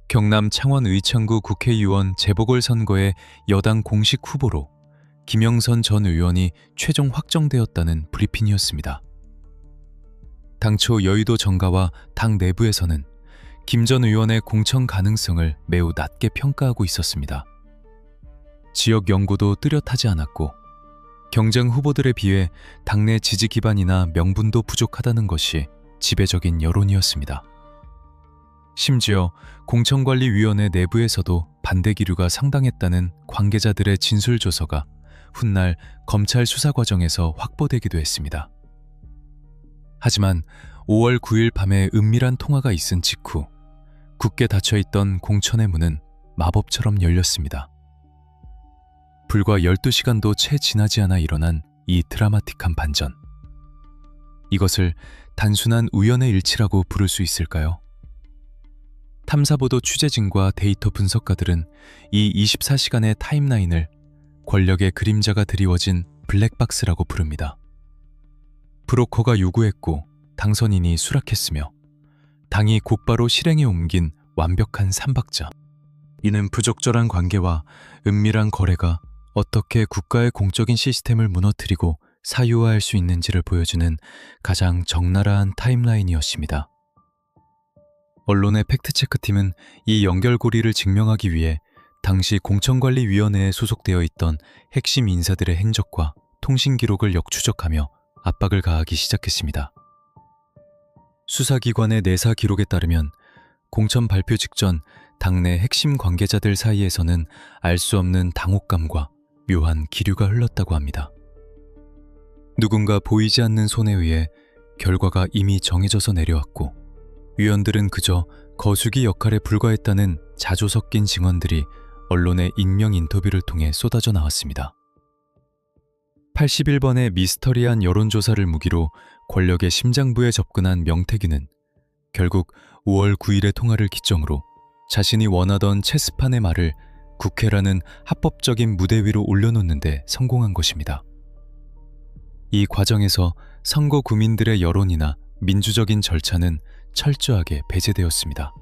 경남 창원 의창구 국회의원 재보궐선거의 여당 공식 후보로 김영선 전 의원이 최종 확정되었다는 브리핑이었습니다. 당초 여의도 정가와 당 내부에서는 김 전 의원의 공천 가능성을 매우 낮게 평가하고 있었습니다. 지역 연구도 뚜렷하지 않았고 경쟁 후보들에 비해 당내 지지 기반이나 명분도 부족하다는 것이 지배적인 여론이었습니다. 심지어 공천관리위원회 내부에서도 반대 기류가 상당했다는 관계자들의 진술조서가 훗날 검찰 수사 과정에서 확보되기도 했습니다. 하지만 5월 9일 밤에 은밀한 통화가 있은 직후 굳게 닫혀있던 공천의 문은 마법처럼 열렸습니다. 불과 12시간도 채 지나지 않아 일어난 이 드라마틱한 반전. 이것을 단순한 우연의 일치라고 부를 수 있을까요? 탐사보도 취재진과 데이터 분석가들은 이 24시간의 타임라인을 권력의 그림자가 드리워진 블랙박스라고 부릅니다. 브로커가 요구했고 당선인이 수락했으며 당이 곧바로 실행에 옮긴 완벽한 삼박자. 이는 부적절한 관계와 은밀한 거래가 어떻게 국가의 공적인 시스템을 무너뜨리고 사유화할 수 있는지를 보여주는 가장 적나라한 타임라인이었습니다. 언론의 팩트체크팀은 이 연결고리를 증명하기 위해 당시 공천관리위원회에 소속되어 있던 핵심 인사들의 행적과 통신 기록을 역추적하며 압박을 가하기 시작했습니다. 수사기관의 내사 기록에 따르면 공천 발표 직전 당내 핵심 관계자들 사이에서는 알 수 없는 당혹감과 묘한 기류가 흘렀다고 합니다. 누군가 보이지 않는 손에 의해 결과가 이미 정해져서 내려왔고 위원들은 그저 거수기 역할에 불과했다는 자조 섞인 증언들이 언론의 익명 인터뷰를 통해 쏟아져 나왔습니다. 81번의 미스터리한 여론조사를 무기로 권력의 심장부에 접근한 명태균은 결국 5월 9일의 통화를 기점으로 자신이 원하던 체스판의 말을 국회라는 합법적인 무대 위로 올려놓는데 성공한 것입니다. 이 과정에서 선거 구민들의 여론이나 민주적인 절차는 철저하게 배제되었습니다.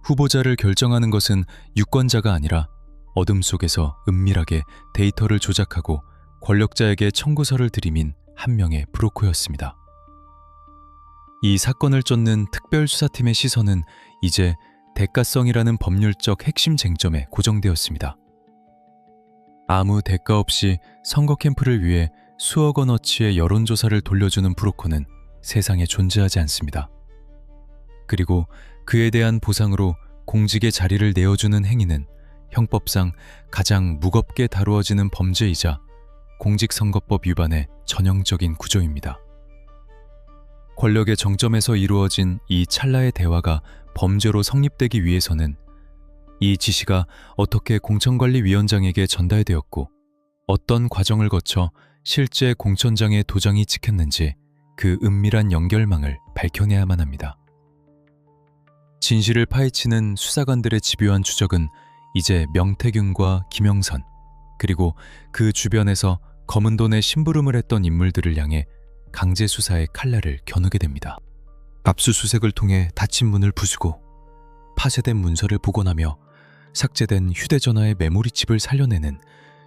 후보자를 결정하는 것은 유권자가 아니라 어둠 속에서 은밀하게 데이터를 조작하고 권력자에게 청구서를 들이민 한 명의 브로커였습니다. 이 사건을 쫓는 특별수사팀의 시선은 이제 대가성이라는 법률적 핵심 쟁점에 고정되었습니다. 아무 대가 없이 선거 캠프를 위해 수억 원어치의 여론조사를 돌려주는 브로커는 세상에 존재하지 않습니다. 그리고 그에 대한 보상으로 공직의 자리를 내어주는 행위는 형법상 가장 무겁게 다루어지는 범죄이자 공직선거법 위반의 전형적인 구조입니다. 권력의 정점에서 이루어진 이 찰나의 대화가 범죄로 성립되기 위해서는 이 지시가 어떻게 공천관리위원장에게 전달되었고 어떤 과정을 거쳐 실제 공천장에 도장이 찍혔는지 그 은밀한 연결망을 밝혀내야만 합니다. 진실을 파헤치는 수사관들의 집요한 추적은 이제 명태균과 김영선 그리고 그 주변에서 검은 돈에 심부름을 했던 인물들을 향해 강제 수사의 칼날을 겨누게 됩니다. 압수수색을 통해 닫힌 문을 부수고 파쇄된 문서를 복원하며 삭제된 휴대전화의 메모리칩을 살려내는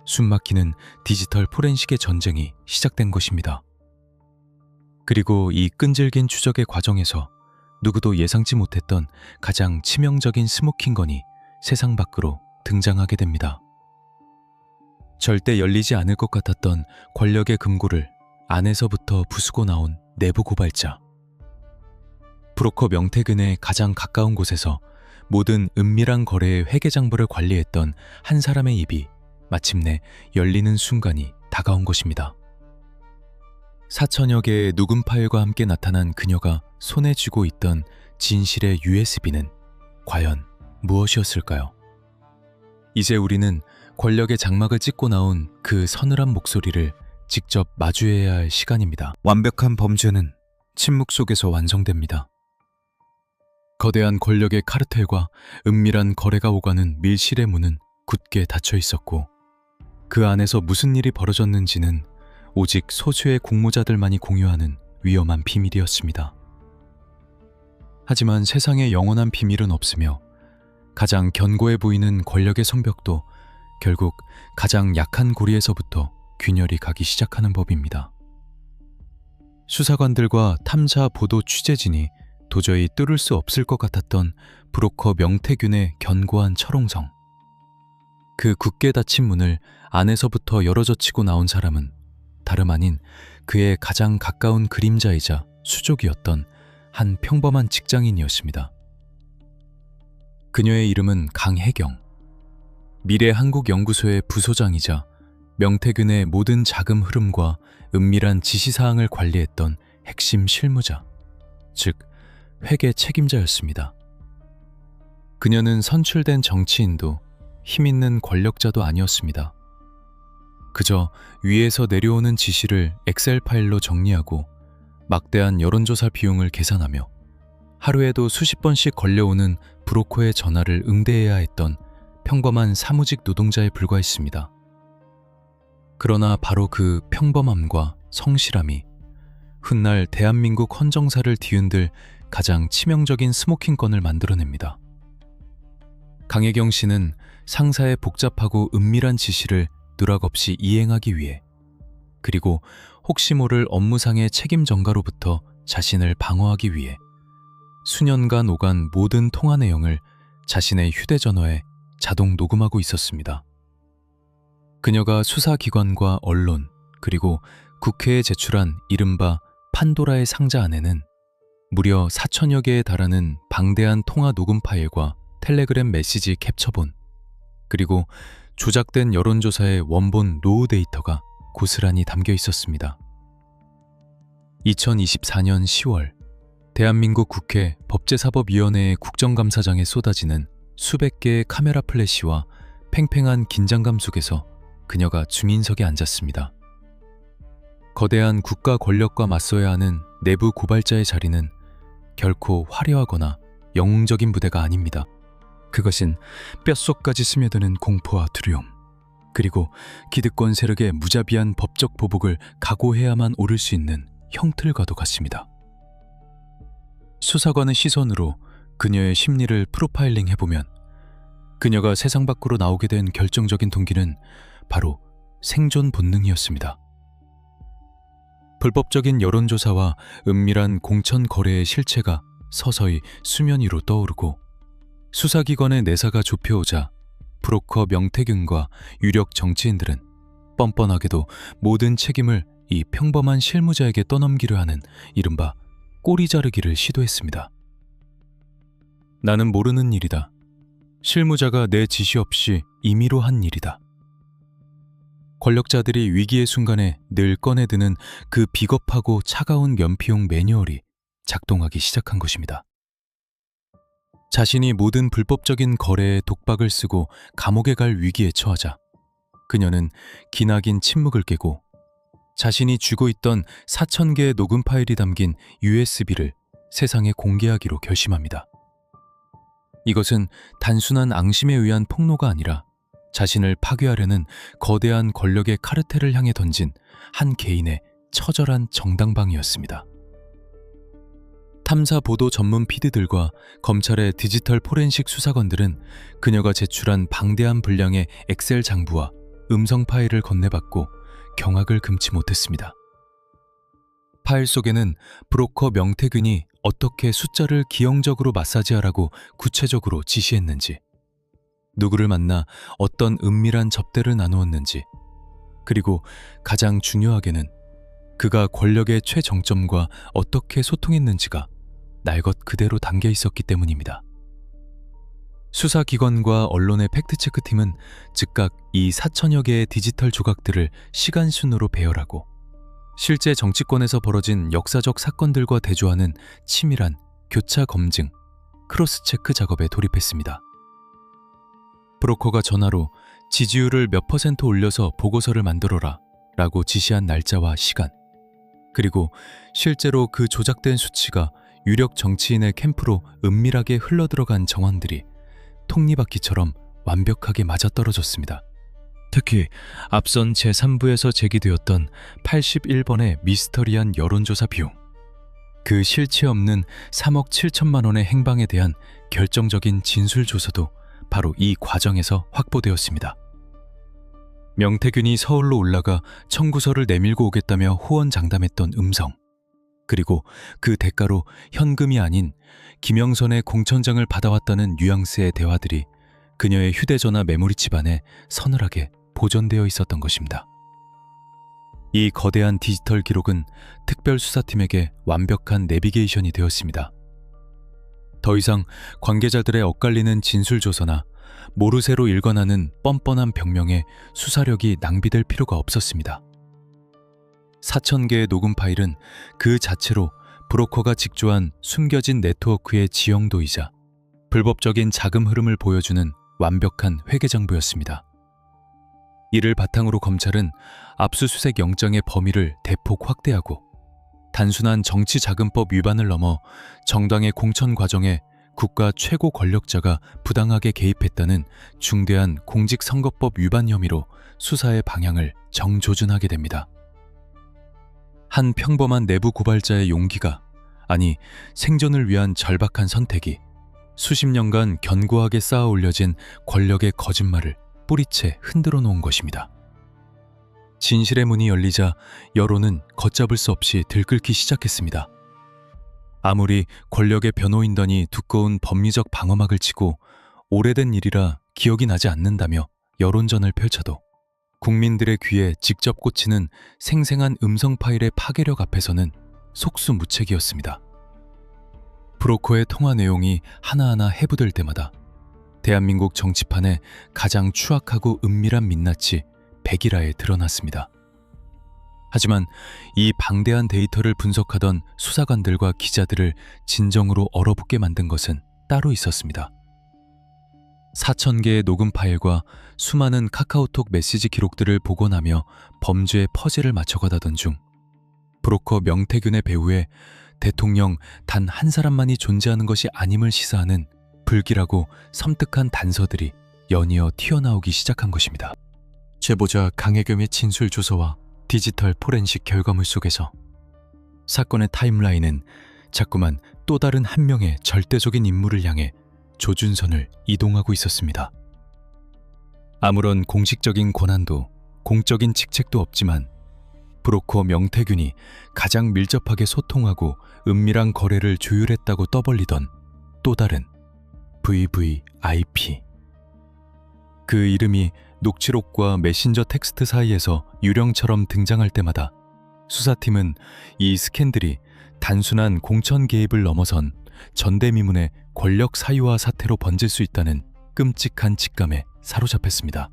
숨막히는 디지털 포렌식의 전쟁이 시작된 것입니다. 그리고 이 끈질긴 추적의 과정에서 누구도 예상치 못했던 가장 치명적인 스모킹건이 세상 밖으로 등장하게 됩니다. 절대 열리지 않을 것 같았던 권력의 금고를 안에서부터 부수고 나온 내부 고발자. 브로커 명태균의 가장 가까운 곳에서 모든 은밀한 거래의 회계장부를 관리했던 한 사람의 입이 마침내 열리는 순간이 다가온 것입니다. 4천여 개의 녹음 파일과 함께 나타난 그녀가 손에 쥐고 있던 진실의 USB는 과연 무엇이었을까요? 이제 우리는 권력의 장막을 찢고 나온 그 서늘한 목소리를 직접 마주해야 할 시간입니다. 완벽한 범죄는 침묵 속에서 완성됩니다. 거대한 권력의 카르텔과 은밀한 거래가 오가는 밀실의 문은 굳게 닫혀 있었고 그 안에서 무슨 일이 벌어졌는지는 오직 소수의 공모자들만이 공유하는 위험한 비밀이었습니다. 하지만 세상에 영원한 비밀은 없으며 가장 견고해 보이는 권력의 성벽도 결국 가장 약한 고리에서부터 균열이 가기 시작하는 법입니다. 수사관들과 탐사 보도 취재진이 도저히 뚫을 수 없을 것 같았던 브로커 명태균의 견고한 철옹성. 그 굳게 닫힌 문을 안에서부터 열어젖히고 나온 사람은 다름 아닌 그의 가장 가까운 그림자이자 수족이었던 한 평범한 직장인이었습니다. 그녀의 이름은 강혜경. 미래한국연구소의 부소장이자 명태균의 모든 자금 흐름과 은밀한 지시사항을 관리했던 핵심 실무자, 즉 회계 책임자였습니다. 그녀는 선출된 정치인도 힘있는 권력자도 아니었습니다. 그저 위에서 내려오는 지시를 엑셀 파일로 정리하고 막대한 여론조사 비용을 계산하며 하루에도 수십 번씩 걸려오는 브로커의 전화를 응대해야 했던 평범한 사무직 노동자에 불과했습니다. 그러나 바로 그 평범함과 성실함이 훗날 대한민국 헌정사를 뒤흔들 가장 치명적인 스모킹건을 만들어냅니다. 강혜경 씨는 상사의 복잡하고 은밀한 지시를 누락없이 이행하기 위해 그리고 혹시 모를 업무상의 책임 전가로부터 자신을 방어하기 위해 수년간 오간 모든 통화 내용을 자신의 휴대전화에 자동 녹음하고 있었습니다. 그녀가 수사기관과 언론 그리고 국회에 제출한 이른바 판도라의 상자 안에는 무려 4천여 개에 달하는 방대한 통화 녹음 파일과 텔레그램 메시지 캡처본 그리고 조작된 여론조사의 원본 노후 데이터가 고스란히 담겨 있었습니다. 2024년 10월 대한민국 국회 법제사법위원회의 국정감사장에 쏟아지는 수백 개의 카메라 플래시와 팽팽한 긴장감 속에서 그녀가 중인석에 앉았습니다. 거대한 국가 권력과 맞서야 하는 내부 고발자의 자리는 결코 화려하거나 영웅적인 부대가 아닙니다. 그것은 뼛속까지 스며드는 공포와 두려움, 그리고 기득권 세력의 무자비한 법적 보복을 각오해야만 오를 수 있는 형틀과도 같습니다. 수사관의 시선으로 그녀의 심리를 프로파일링 해보면 그녀가 세상 밖으로 나오게 된 결정적인 동기는 바로 생존 본능이었습니다. 불법적인 여론조사와 은밀한 공천 거래의 실체가 서서히 수면 위로 떠오르고 수사기관의 내사가 좁혀오자 브로커 명태균과 유력 정치인들은 뻔뻔하게도 모든 책임을 이 평범한 실무자에게 떠넘기려 하는 이른바 꼬리 자르기를 시도했습니다. 나는 모르는 일이다. 실무자가 내 지시 없이 임의로 한 일이다. 권력자들이 위기의 순간에 늘 꺼내드는 그 비겁하고 차가운 면피용 매뉴얼이 작동하기 시작한 것입니다. 자신이 모든 불법적인 거래에 독박을 쓰고 감옥에 갈 위기에 처하자 그녀는 기나긴 침묵을 깨고 자신이 쥐고 있던 4,000개의 녹음 파일이 담긴 USB를 세상에 공개하기로 결심합니다. 이것은 단순한 앙심에 의한 폭로가 아니라 자신을 파괴하려는 거대한 권력의 카르텔을 향해 던진 한 개인의 처절한 정당방위였습니다. 탐사 보도 전문 PD들과 검찰의 디지털 포렌식 수사관들은 그녀가 제출한 방대한 분량의 엑셀 장부와 음성 파일을 건네받고 경악을 금치 못했습니다. 파일 속에는 브로커 명태균이 어떻게 숫자를 기형적으로 마사지하라고 구체적으로 지시했는지, 누구를 만나 어떤 은밀한 접대를 나누었는지, 그리고 가장 중요하게는 그가 권력의 최정점과 어떻게 소통했는지가 날 것 그대로 담겨 있었기 때문입니다. 수사기관과 언론의 팩트체크팀은 즉각 이 4,000여 개의 디지털 조각들을 시간순으로 배열하고 실제 정치권에서 벌어진 역사적 사건들과 대조하는 치밀한 교차 검증, 크로스체크 작업에 돌입했습니다. 브로커가 전화로 지지율을 몇 % 올려서 보고서를 만들어라 라고 지시한 날짜와 시간, 그리고 실제로 그 조작된 수치가 유력 정치인의 캠프로 은밀하게 흘러들어간 정황들이 톱니바퀴처럼 완벽하게 맞아떨어졌습니다. 특히 앞선 제3부에서 제기되었던 81번의 미스터리한 여론조사 비용, 그 실체 없는 3억 7천만 원의 행방에 대한 결정적인 진술조서도 바로 이 과정에서 확보되었습니다. 명태균이 서울로 올라가 청구서를 내밀고 오겠다며 호언장담했던 음성, 그리고 그 대가로 현금이 아닌 김영선의 공천장을 받아왔다는 뉘앙스의 대화들이 그녀의 휴대전화 메모리 칩안에 서늘하게 보존되어 있었던 것입니다. 이 거대한 디지털 기록은 특별수사팀에게 완벽한 내비게이션이 되었습니다. 더 이상 관계자들의 엇갈리는 진술조서나 모르쇠로 일관하는 뻔뻔한 병명에 수사력이 낭비될 필요가 없었습니다. 4,000개의 녹음 파일은 그 자체로 브로커가 직조한 숨겨진 네트워크의 지형도이자 불법적인 자금 흐름을 보여주는 완벽한 회계장부였습니다. 이를 바탕으로 검찰은 압수수색 영장의 범위를 대폭 확대하고 단순한 정치자금법 위반을 넘어 정당의 공천 과정에 국가 최고 권력자가 부당하게 개입했다는 중대한 공직선거법 위반 혐의로 수사의 방향을 정조준하게 됩니다. 한 평범한 내부 고발자의 용기가, 아니 생존을 위한 절박한 선택이 수십 년간 견고하게 쌓아 올려진 권력의 거짓말을 뿌리채 흔들어 놓은 것입니다. 진실의 문이 열리자 여론은 걷잡을 수 없이 들끓기 시작했습니다. 아무리 권력의 변호인단이 두꺼운 법리적 방어막을 치고 오래된 일이라 기억이 나지 않는다며 여론전을 펼쳐도 국민들의 귀에 직접 꽂히는 생생한 음성 파일의 파괴력 앞에서는 속수무책이었습니다. 브로커의 통화 내용이 하나하나 해부될 때마다 대한민국 정치판에 가장 추악하고 은밀한 민낯이 백일하에 드러났습니다. 하지만 이 방대한 데이터를 분석하던 수사관들과 기자들을 진정으로 얼어붙게 만든 것은 따로 있었습니다. 4,000개의 녹음 파일과 수많은 카카오톡 메시지 기록들을 복원하며 범죄의 퍼즐을 맞춰가다던 중 브로커 명태균의 배후에 대통령 단 한 사람만이 존재하는 것이 아님을 시사하는 불길하고 섬뜩한 단서들이 연이어 튀어나오기 시작한 것입니다. 제보자 강혜겸의 진술 조서와 디지털 포렌식 결과물 속에서 사건의 타임라인은 자꾸만 또 다른 한 명의 절대적인 인물을 향해 조준선을 이동하고 있었습니다. 아무런 공식적인 권한도 공적인 직책도 없지만 브로커 명태균이 가장 밀접하게 소통하고 은밀한 거래를 조율했다고 떠벌리던 또 다른 VVIP. 그 이름이 녹취록과 메신저 텍스트 사이에서 유령처럼 등장할 때마다 수사팀은 이 스캔들이 단순한 공천 개입을 넘어선 전대미문의 권력 사유화 사태로 번질 수 있다는 끔찍한 직감에 사로잡혔습니다.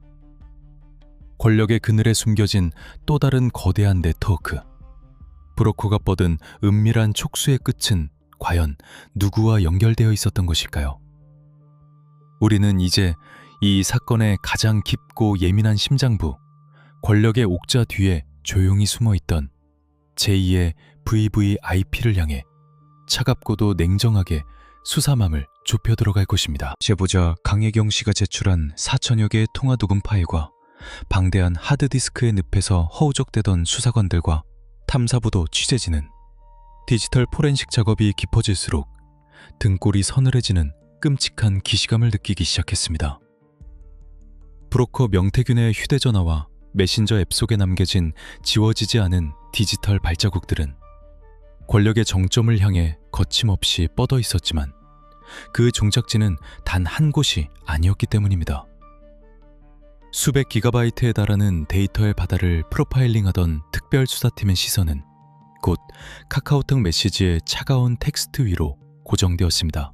권력의 그늘에 숨겨진 또 다른 거대한 네트워크. 브로커가 뻗은 은밀한 촉수의 끝은 과연 누구와 연결되어 있었던 것일까요? 우리는 이제 이 사건의 가장 깊고 예민한 심장부, 권력의 옥자 뒤에 조용히 숨어있던 제2의 VVIP를 향해 차갑고도 냉정하게 수사망을 좁혀 들어갈 것입니다. 제보자 강혜경 씨가 제출한 4천여 개의 통화 녹음 파일과 방대한 하드디스크의 늪에서 허우적대던 수사관들과 탐사보도 취재진은 디지털 포렌식 작업이 깊어질수록 등골이 서늘해지는 끔찍한 기시감을 느끼기 시작했습니다. 브로커 명태균의 휴대전화와 메신저 앱 속에 남겨진 지워지지 않은 디지털 발자국들은 권력의 정점을 향해 거침없이 뻗어 있었지만 그 종착지는 단 한 곳이 아니었기 때문입니다. 수백 기가바이트에 달하는 데이터의 바다를 프로파일링하던 특별수사팀의 시선은 곧 카카오톡 메시지의 차가운 텍스트 위로 고정되었습니다.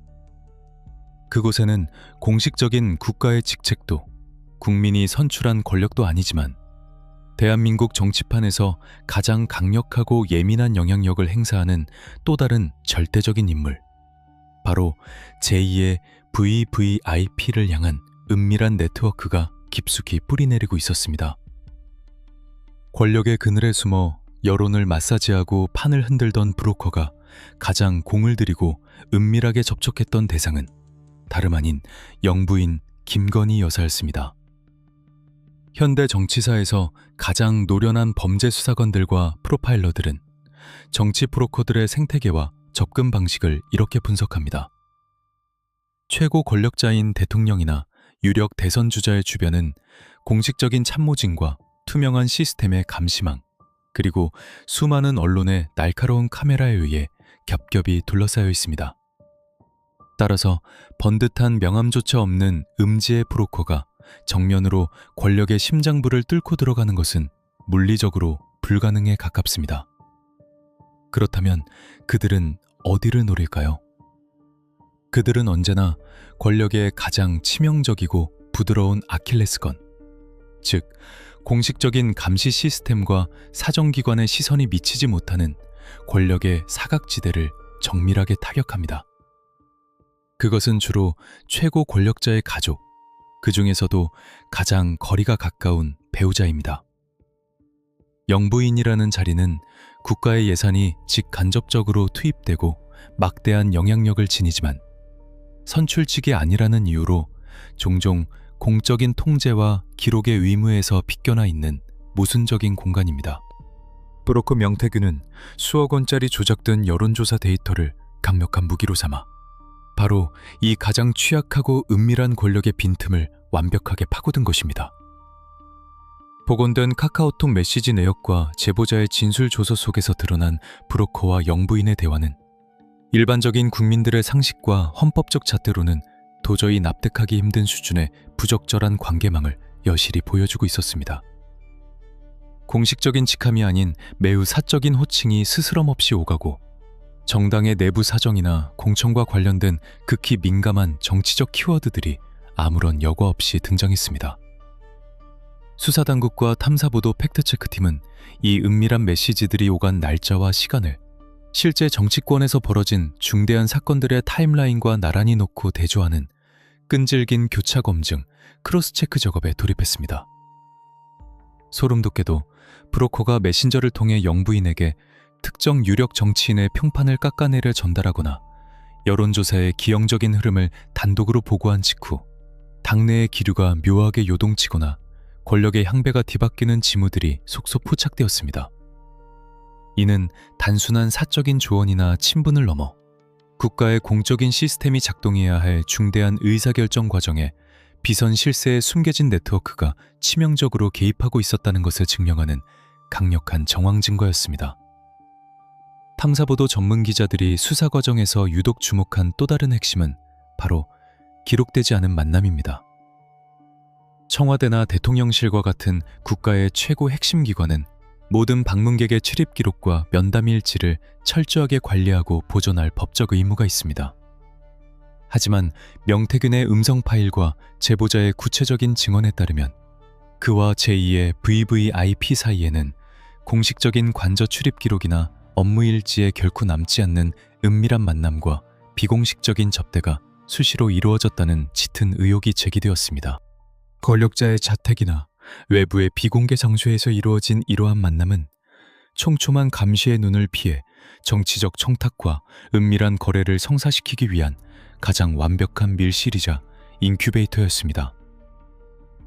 그곳에는 공식적인 국가의 직책도 국민이 선출한 권력도 아니지만 대한민국 정치판에서 가장 강력하고 예민한 영향력을 행사하는 또 다른 절대적인 인물, 바로 제2의 VVIP를 향한 은밀한 네트워크가 깊숙이 뿌리내리고 있었습니다. 권력의 그늘에 숨어 여론을 마사지하고 판을 흔들던 브로커가 가장 공을 들이고 은밀하게 접촉했던 대상은 다름 아닌 영부인 김건희 여사였습니다. 현대 정치사에서 가장 노련한 범죄 수사관들과 프로파일러들은 정치 브로커들의 생태계와 접근 방식을 이렇게 분석합니다. 최고 권력자인 대통령이나 유력 대선 주자의 주변은 공식적인 참모진과 투명한 시스템의 감시망, 그리고 수많은 언론의 날카로운 카메라에 의해 겹겹이 둘러싸여 있습니다. 따라서 번듯한 명함조차 없는 음지의 브로커가 정면으로 권력의 심장부를 뚫고 들어가는 것은 물리적으로 불가능에 가깝습니다. 그렇다면 그들은 어디를 노릴까요? 그들은 언제나 권력의 가장 치명적이고 부드러운 아킬레스건, 즉 공식적인 감시 시스템과 사정기관의 시선이 미치지 못하는 권력의 사각지대를 정밀하게 타격합니다. 그것은 주로 최고 권력자의 가족, 그 중에서도 가장 거리가 가까운 배우자입니다. 영부인이라는 자리는 국가의 예산이 직간접적으로 투입되고 막대한 영향력을 지니지만 선출직이 아니라는 이유로 종종 공적인 통제와 기록의 의무에서 빗겨나 있는 모순적인 공간입니다. 브로커 명태균은 수억 원짜리 조작된 여론조사 데이터를 강력한 무기로 삼아 바로 이 가장 취약하고 은밀한 권력의 빈틈을 완벽하게 파고든 것입니다. 복원된 카카오톡 메시지 내역과 제보자의 진술 조서 속에서 드러난 브로커와 영부인의 대화는 일반적인 국민들의 상식과 헌법적 잣대로는 도저히 납득하기 힘든 수준의 부적절한 관계망을 여실히 보여주고 있었습니다. 공식적인 직함이 아닌 매우 사적인 호칭이 스스럼 없이 오가고 정당의 내부 사정이나 공천과 관련된 극히 민감한 정치적 키워드들이 아무런 여과 없이 등장했습니다. 수사당국과 탐사보도 팩트체크팀은 이 은밀한 메시지들이 오간 날짜와 시간을 실제 정치권에서 벌어진 중대한 사건들의 타임라인과 나란히 놓고 대조하는 끈질긴 교차 검증, 크로스체크 작업에 돌입했습니다. 소름 돋게도 브로커가 메신저를 통해 영부인에게 특정 유력 정치인의 평판을 깎아내려 전달하거나 여론조사의 기형적인 흐름을 단독으로 보고한 직후 당내의 기류가 묘하게 요동치거나 권력의 향배가 뒤바뀌는 징후들이 속속 포착되었습니다. 이는 단순한 사적인 조언이나 친분을 넘어 국가의 공적인 시스템이 작동해야 할 중대한 의사결정 과정에 비선 실세의 숨겨진 네트워크가 치명적으로 개입하고 있었다는 것을 증명하는 강력한 정황 증거였습니다. 탐사보도 전문 기자들이 수사 과정에서 유독 주목한 또 다른 핵심은 바로 기록되지 않은 만남입니다. 청와대나 대통령실과 같은 국가의 최고 핵심 기관은 모든 방문객의 출입 기록과 면담 일지를 철저하게 관리하고 보존할 법적 의무가 있습니다. 하지만 명태균의 음성 파일과 제보자의 구체적인 증언에 따르면 그와 제2의 VVIP 사이에는 공식적인 관저 출입 기록이나 업무 일지에 결코 남지 않는 은밀한 만남과 비공식적인 접대가 수시로 이루어졌다는 짙은 의혹이 제기되었습니다. 권력자의 자택이나 외부의 비공개 장소에서 이루어진 이러한 만남은 촘촘한 감시의 눈을 피해 정치적 청탁과 은밀한 거래를 성사시키기 위한 가장 완벽한 밀실이자 인큐베이터였습니다.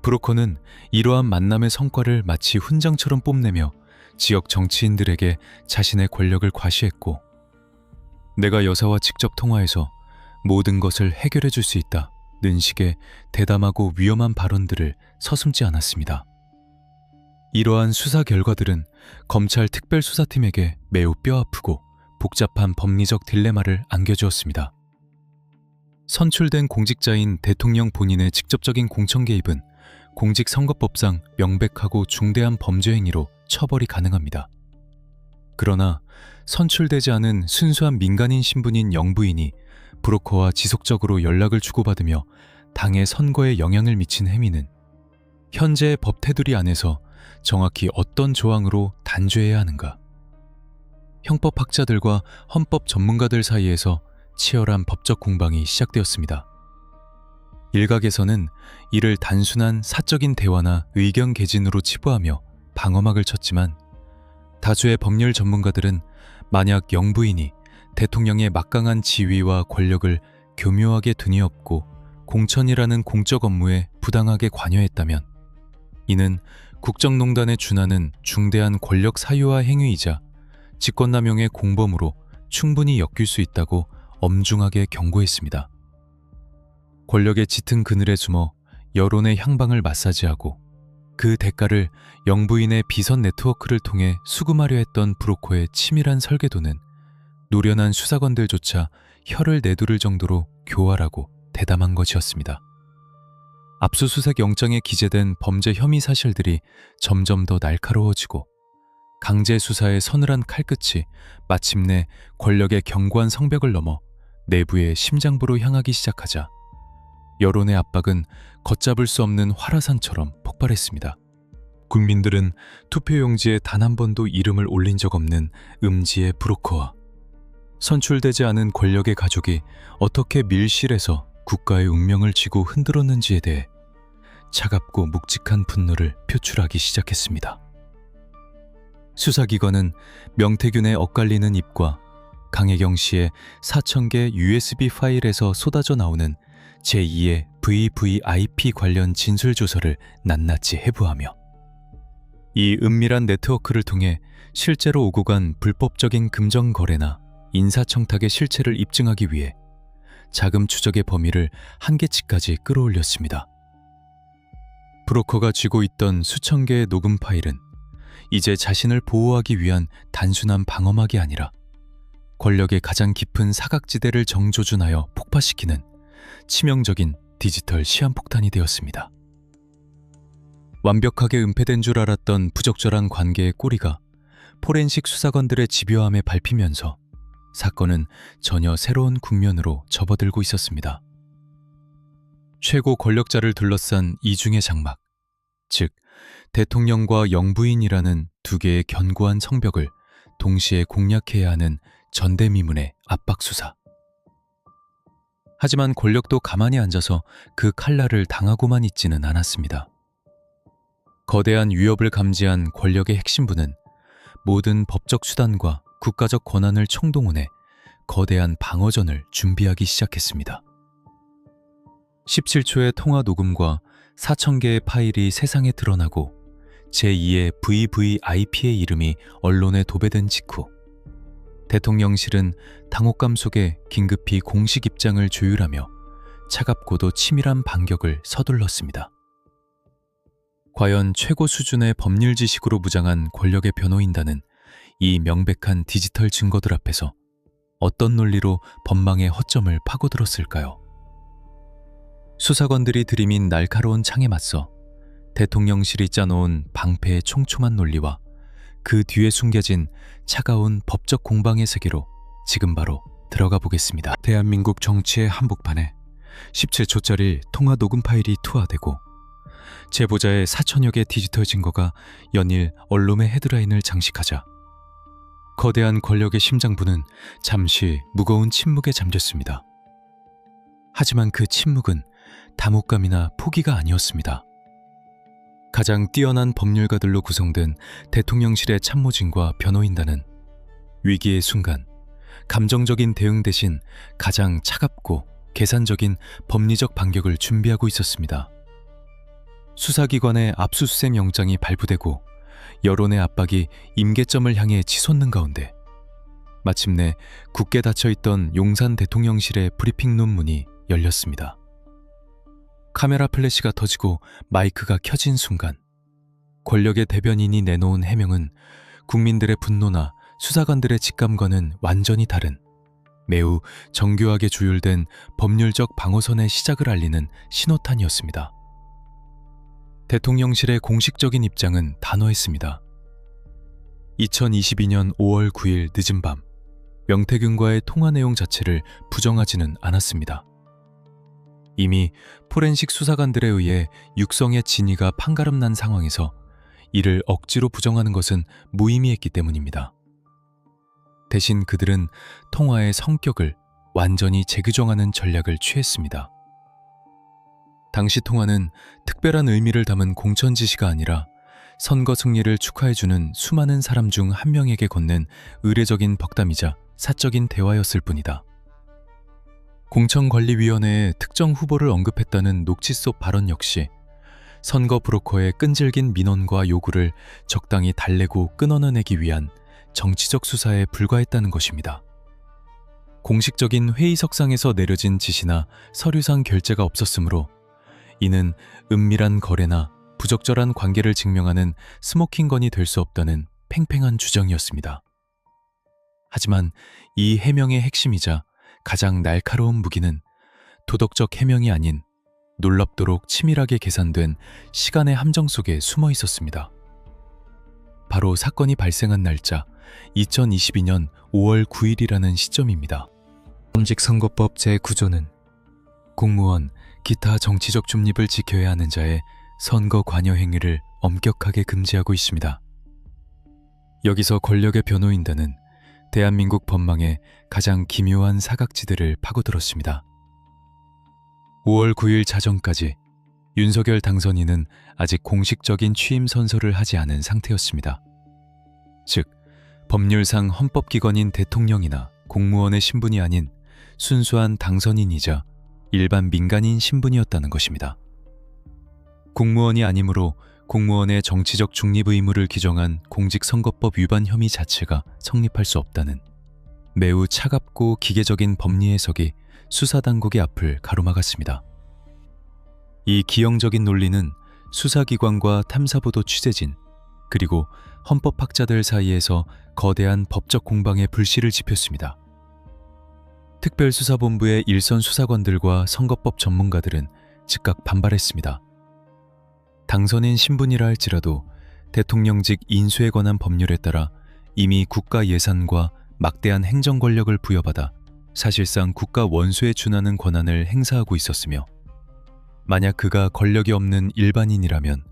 브로커는 이러한 만남의 성과를 마치 훈장처럼 뽐내며 지역 정치인들에게 자신의 권력을 과시했고, 내가 여사와 직접 통화해서 모든 것을 해결해 줄 수 있다는 식의 대담하고 위험한 발언들을 서슴지 않았습니다. 이러한 수사 결과들은 검찰 특별수사팀에게 매우 뼈아프고 복잡한 법리적 딜레마를 안겨주었습니다. 선출된 공직자인 대통령 본인의 직접적인 공천 개입은 공직선거법상 명백하고 중대한 범죄 행위로 처벌이 가능합니다. 그러나 선출되지 않은 순수한 민간인 신분인 영부인이 브로커와 지속적으로 연락을 주고받으며 당의 선거에 영향을 미친 행위는 현재의 법 테두리 안에서 정확히 어떤 조항으로 단죄해야 하는가? 형법학자들과 헌법 전문가들 사이에서 치열한 법적 공방이 시작되었습니다. 일각에서는 이를 단순한 사적인 대화나 의견 개진으로 치부하며 방어막을 쳤지만, 다수의 법률 전문가들은 만약 영부인이 대통령의 막강한 지위와 권력을 교묘하게 드니엎고 공천이라는 공적 업무에 부당하게 관여했다면 이는 국정농단에 준하는 중대한 권력 사유화 행위이자 직권남용의 공범으로 충분히 엮일 수 있다고 엄중하게 경고했습니다. 권력의 짙은 그늘에 숨어 여론의 향방을 마사지하고 그 대가를 영부인의 비선 네트워크를 통해 수금하려 했던 브로커의 치밀한 설계도는 노련한 수사관들조차 혀를 내두를 정도로 교활하고 대담한 것이었습니다. 압수수색 영장에 기재된 범죄 혐의 사실들이 점점 더 날카로워지고 강제 수사의 서늘한 칼끝이 마침내 권력의 견고한 성벽을 넘어 내부의 심장부로 향하기 시작하자 여론의 압박은 걷잡을 수 없는 활화산처럼 폭발했습니다. 국민들은 투표용지에 단 한 번도 이름을 올린 적 없는 음지의 브로커와 선출되지 않은 권력의 가족이 어떻게 밀실에서 국가의 운명을 쥐고 흔들었는지에 대해 차갑고 묵직한 분노를 표출하기 시작했습니다. 수사기관은 명태균의 엇갈리는 입과 강혜경 씨의 4,000개 USB 파일에서 쏟아져 나오는 제2의 VVIP 관련 진술조서를 낱낱이 해부하며 이 은밀한 네트워크를 통해 실제로 오고 간 불법적인 금전 거래나 인사청탁의 실체를 입증하기 위해 자금 추적의 범위를 한계치까지 끌어올렸습니다. 브로커가 쥐고 있던 수천 개의 녹음 파일은 이제 자신을 보호하기 위한 단순한 방어막이 아니라 권력의 가장 깊은 사각지대를 정조준하여 폭파시키는 치명적인 디지털 시한폭탄이 되었습니다. 완벽하게 은폐된 줄 알았던 부적절한 관계의 꼬리가 포렌식 수사관들의 집요함에 밟히면서 사건은 전혀 새로운 국면으로 접어들고 있었습니다. 최고 권력자를 둘러싼 이중의 장막, 즉 대통령과 영부인이라는 두 개의 견고한 성벽을 동시에 공략해야 하는 전대미문의 압박수사. 하지만 권력도 가만히 앉아서 그 칼날을 당하고만 있지는 않았습니다. 거대한 위협을 감지한 권력의 핵심부는 모든 법적 수단과 국가적 권한을 총동원해 거대한 방어전을 준비하기 시작했습니다. 17초의 통화 녹음과 4,000개의 파일이 세상에 드러나고 제2의 VVIP의 이름이 언론에 도배된 직후 대통령실은 당혹감 속에 긴급히 공식 입장을 조율하며 차갑고도 치밀한 반격을 서둘렀습니다. 과연 최고 수준의 법률 지식으로 무장한 권력의 변호인단은 이 명백한 디지털 증거들 앞에서 어떤 논리로 법망의 허점을 파고들었을까요? 수사관들이 들이민 날카로운 창에 맞서 대통령실이 짜놓은 방패의 촘촘한 논리와 그 뒤에 숨겨진 차가운 법적 공방의 세계로 지금 바로 들어가 보겠습니다. 대한민국 정치의 한복판에 17초짜리 통화 녹음 파일이 투하되고 제보자의 4천여 개 디지털 증거가 연일 언론의 헤드라인을 장식하자 거대한 권력의 심장부는 잠시 무거운 침묵에 잠겼습니다. 하지만 그 침묵은 담혹감이나 포기가 아니었습니다. 가장 뛰어난 법률가들로 구성된 대통령실의 참모진과 변호인단은 위기의 순간 감정적인 대응 대신 가장 차갑고 계산적인 법리적 반격을 준비하고 있었습니다. 수사기관의 압수수색 영장이 발부되고 여론의 압박이 임계점을 향해 치솟는 가운데 마침내 굳게 닫혀있던 용산 대통령실의 브리핑룸 문이 열렸습니다. 카메라 플래시가 터지고 마이크가 켜진 순간 권력의 대변인이 내놓은 해명은 국민들의 분노나 수사관들의 직감과는 완전히 다른 매우 정교하게 조율된 법률적 방어선의 시작을 알리는 신호탄이었습니다. 대통령실의 공식적인 입장은 단호했습니다. 2022년 5월 9일 늦은 밤 명태균과의 통화 내용 자체를 부정하지는 않았습니다. 이미 포렌식 수사관들에 의해 육성의 진위가 판가름난 상황에서 이를 억지로 부정하는 것은 무의미했기 때문입니다. 대신 그들은 통화의 성격을 완전히 재규정하는 전략을 취했습니다. 당시 통화는 특별한 의미를 담은 공천 지시가 아니라 선거 승리를 축하해주는 수많은 사람 중 한 명에게 건넨 의례적인 덕담이자 사적인 대화였을 뿐이다. 공천관리위원회에 특정 후보를 언급했다는 녹취 속 발언 역시 선거 브로커의 끈질긴 민원과 요구를 적당히 달래고 끊어내기 위한 정치적 수사에 불과했다는 것입니다. 공식적인 회의석상에서 내려진 지시나 서류상 결재가 없었으므로 이는 은밀한 거래나 부적절한 관계를 증명하는 스모킹건이 될 수 없다는 팽팽한 주장이었습니다. 하지만 이 해명의 핵심이자 가장 날카로운 무기는 도덕적 해명이 아닌 놀랍도록 치밀하게 계산된 시간의 함정 속에 숨어 있었습니다. 바로 사건이 발생한 날짜 2022년 5월 9일이라는 시점입니다. 공직선거법 제9조는 공무원, 기타 정치적 중립을 지켜야 하는 자의 선거 관여 행위를 엄격하게 금지하고 있습니다. 여기서 권력의 변호인단은 대한민국 법망의 가장 기묘한 사각지대를 파고들었습니다. 5월 9일 자정까지 윤석열 당선인은 아직 공식적인 취임 선서를 하지 않은 상태였습니다. 즉, 법률상 헌법기관인 대통령이나 공무원의 신분이 아닌 순수한 당선인이자 일반 민간인 신분이었다는 것입니다. 공무원이 아니므로 공무원의 정치적 중립 의무를 규정한 공직선거법 위반 혐의 자체가 성립할 수 없다는 매우 차갑고 기계적인 법리 해석이 수사당국의 앞을 가로막았습니다. 이 기형적인 논리는 수사기관과 탐사보도 취재진 그리고 헌법학자들 사이에서 거대한 법적 공방의 불씨를 지폈습니다. 특별수사본부의 일선 수사관들과 선거법 전문가들은 즉각 반발했습니다. 당선인 신분이라 할지라도 대통령직 인수에 관한 법률에 따라 이미 국가 예산과 막대한 행정 권력을 부여받아 사실상 국가 원수에 준하는 권한을 행사하고 있었으며 만약 그가 권력이 없는 일반인이라면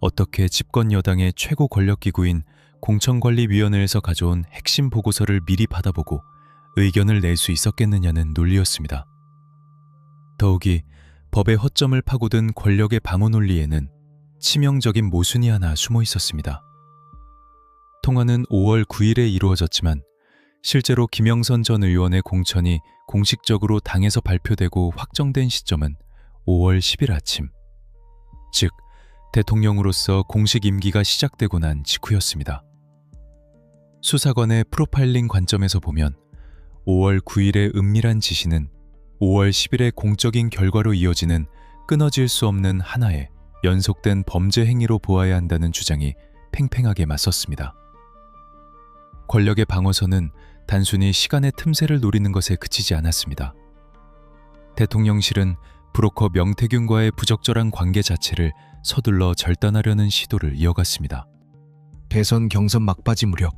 어떻게 집권 여당의 최고 권력기구인 공천관리위원회에서 가져온 핵심 보고서를 미리 받아보고 의견을 낼 수 있었겠느냐는 논리였습니다. 더욱이 법의 허점을 파고든 권력의 방어 논리에는 치명적인 모순이 하나 숨어 있었습니다. 통화는 5월 9일에 이루어졌지만 실제로 김영선 전 의원의 공천이 공식적으로 당에서 발표되고 확정된 시점은 5월 10일 아침, 즉 대통령으로서 공식 임기가 시작되고 난 직후였습니다. 수사관의 프로파일링 관점에서 보면 5월 9일의 은밀한 지시는 5월 10일의 공적인 결과로 이어지는 끊어질 수 없는 하나의 연속된 범죄 행위로 보아야 한다는 주장이 팽팽하게 맞섰습니다. 권력의 방어선은 단순히 시간의 틈새를 노리는 것에 그치지 않았습니다. 대통령실은 브로커 명태균과의 부적절한 관계 자체를 서둘러 절단하려는 시도를 이어갔습니다. 대선 경선 막바지 무렵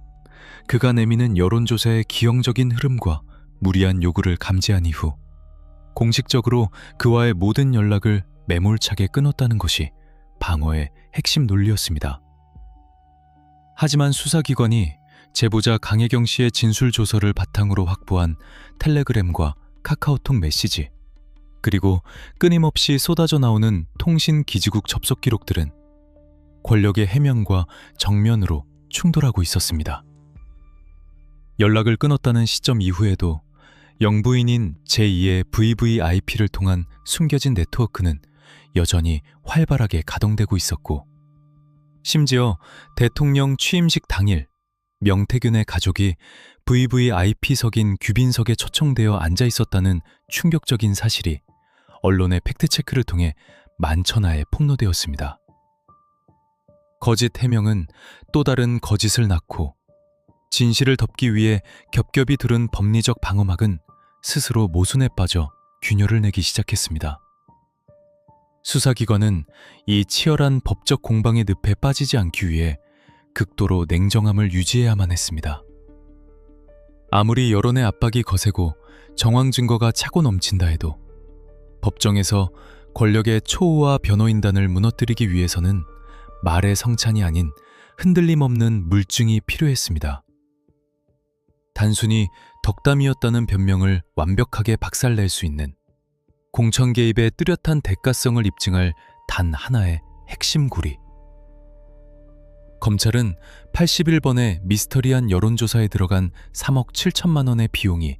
그가 내미는 여론조사의 기형적인 흐름과 무리한 요구를 감지한 이후 공식적으로 그와의 모든 연락을 매몰차게 끊었다는 것이 방어의 핵심 논리였습니다. 하지만 수사기관이 제보자 강혜경 씨의 진술 조서를 바탕으로 확보한 텔레그램과 카카오톡 메시지, 그리고 끊임없이 쏟아져 나오는 통신 기지국 접속 기록들은 권력의 해명과 정면으로 충돌하고 있었습니다. 연락을 끊었다는 시점 이후에도 영부인인 제2의 VVIP를 통한 숨겨진 네트워크는 여전히 활발하게 가동되고 있었고, 심지어 대통령 취임식 당일 명태균의 가족이 VVIP석인 귀빈석에 초청되어 앉아 있었다는 충격적인 사실이 언론의 팩트체크를 통해 만천하에 폭로되었습니다. 거짓 해명은 또 다른 거짓을 낳고 진실을 덮기 위해 겹겹이 두른 법리적 방어막은 스스로 모순에 빠져 균열을 내기 시작했습니다. 수사기관은 이 치열한 법적 공방의 늪에 빠지지 않기 위해 극도로 냉정함을 유지해야만 했습니다. 아무리 여론의 압박이 거세고 정황 증거가 차고 넘친다 해도 법정에서 권력의 초우와 변호인단을 무너뜨리기 위해서는 말의 성찬이 아닌 흔들림 없는 물증이 필요했습니다. 단순히 덕담이었다는 변명을 완벽하게 박살낼 수 있는 공천 개입의 뚜렷한 대가성을 입증할 단 하나의 핵심 고리. 검찰은 81번의 미스터리한 여론조사에 들어간 3억 7천만 원의 비용이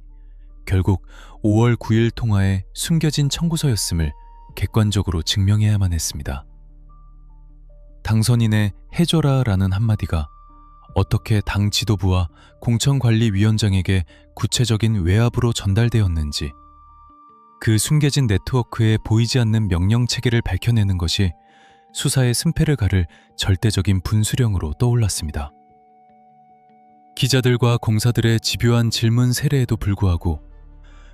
결국 5월 9일 통화의 숨겨진 청구서였음을 객관적으로 증명해야만 했습니다. 당선인의 해줘라라는 한마디가 어떻게 당 지도부와 공천관리위원장에게 구체적인 외압으로 전달되었는지, 그 숨겨진 네트워크에 보이지 않는 명령체계를 밝혀내는 것이 수사의 승패를 가를 절대적인 분수령으로 떠올랐습니다. 기자들과 공사들의 집요한 질문 세례에도 불구하고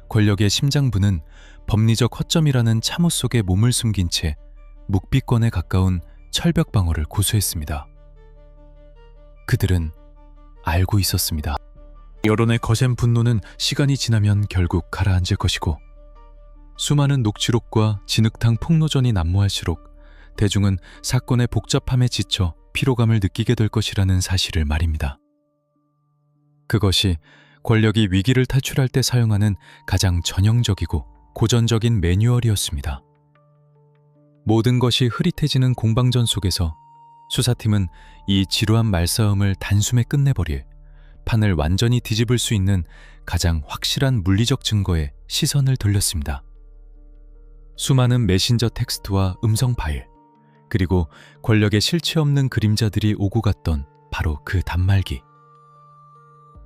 권력의 심장부는 법리적 허점이라는 참호 속에 몸을 숨긴 채 묵비권에 가까운 철벽 방어를 고수했습니다. 그들은 알고 있었습니다. 여론의 거센 분노는 시간이 지나면 결국 가라앉을 것이고, 수많은 녹취록과 진흙탕 폭로전이 난무할수록 대중은 사건의 복잡함에 지쳐 피로감을 느끼게 될 것이라는 사실을 말입니다. 그것이 권력이 위기를 탈출할 때 사용하는 가장 전형적이고 고전적인 매뉴얼이었습니다. 모든 것이 흐릿해지는 공방전 속에서 수사팀은 이 지루한 말싸움을 단숨에 끝내버릴, 판을 완전히 뒤집을 수 있는 가장 확실한 물리적 증거에 시선을 돌렸습니다. 수많은 메신저 텍스트와 음성 파일, 그리고 권력의 실체 없는 그림자들이 오고 갔던 바로 그 단말기.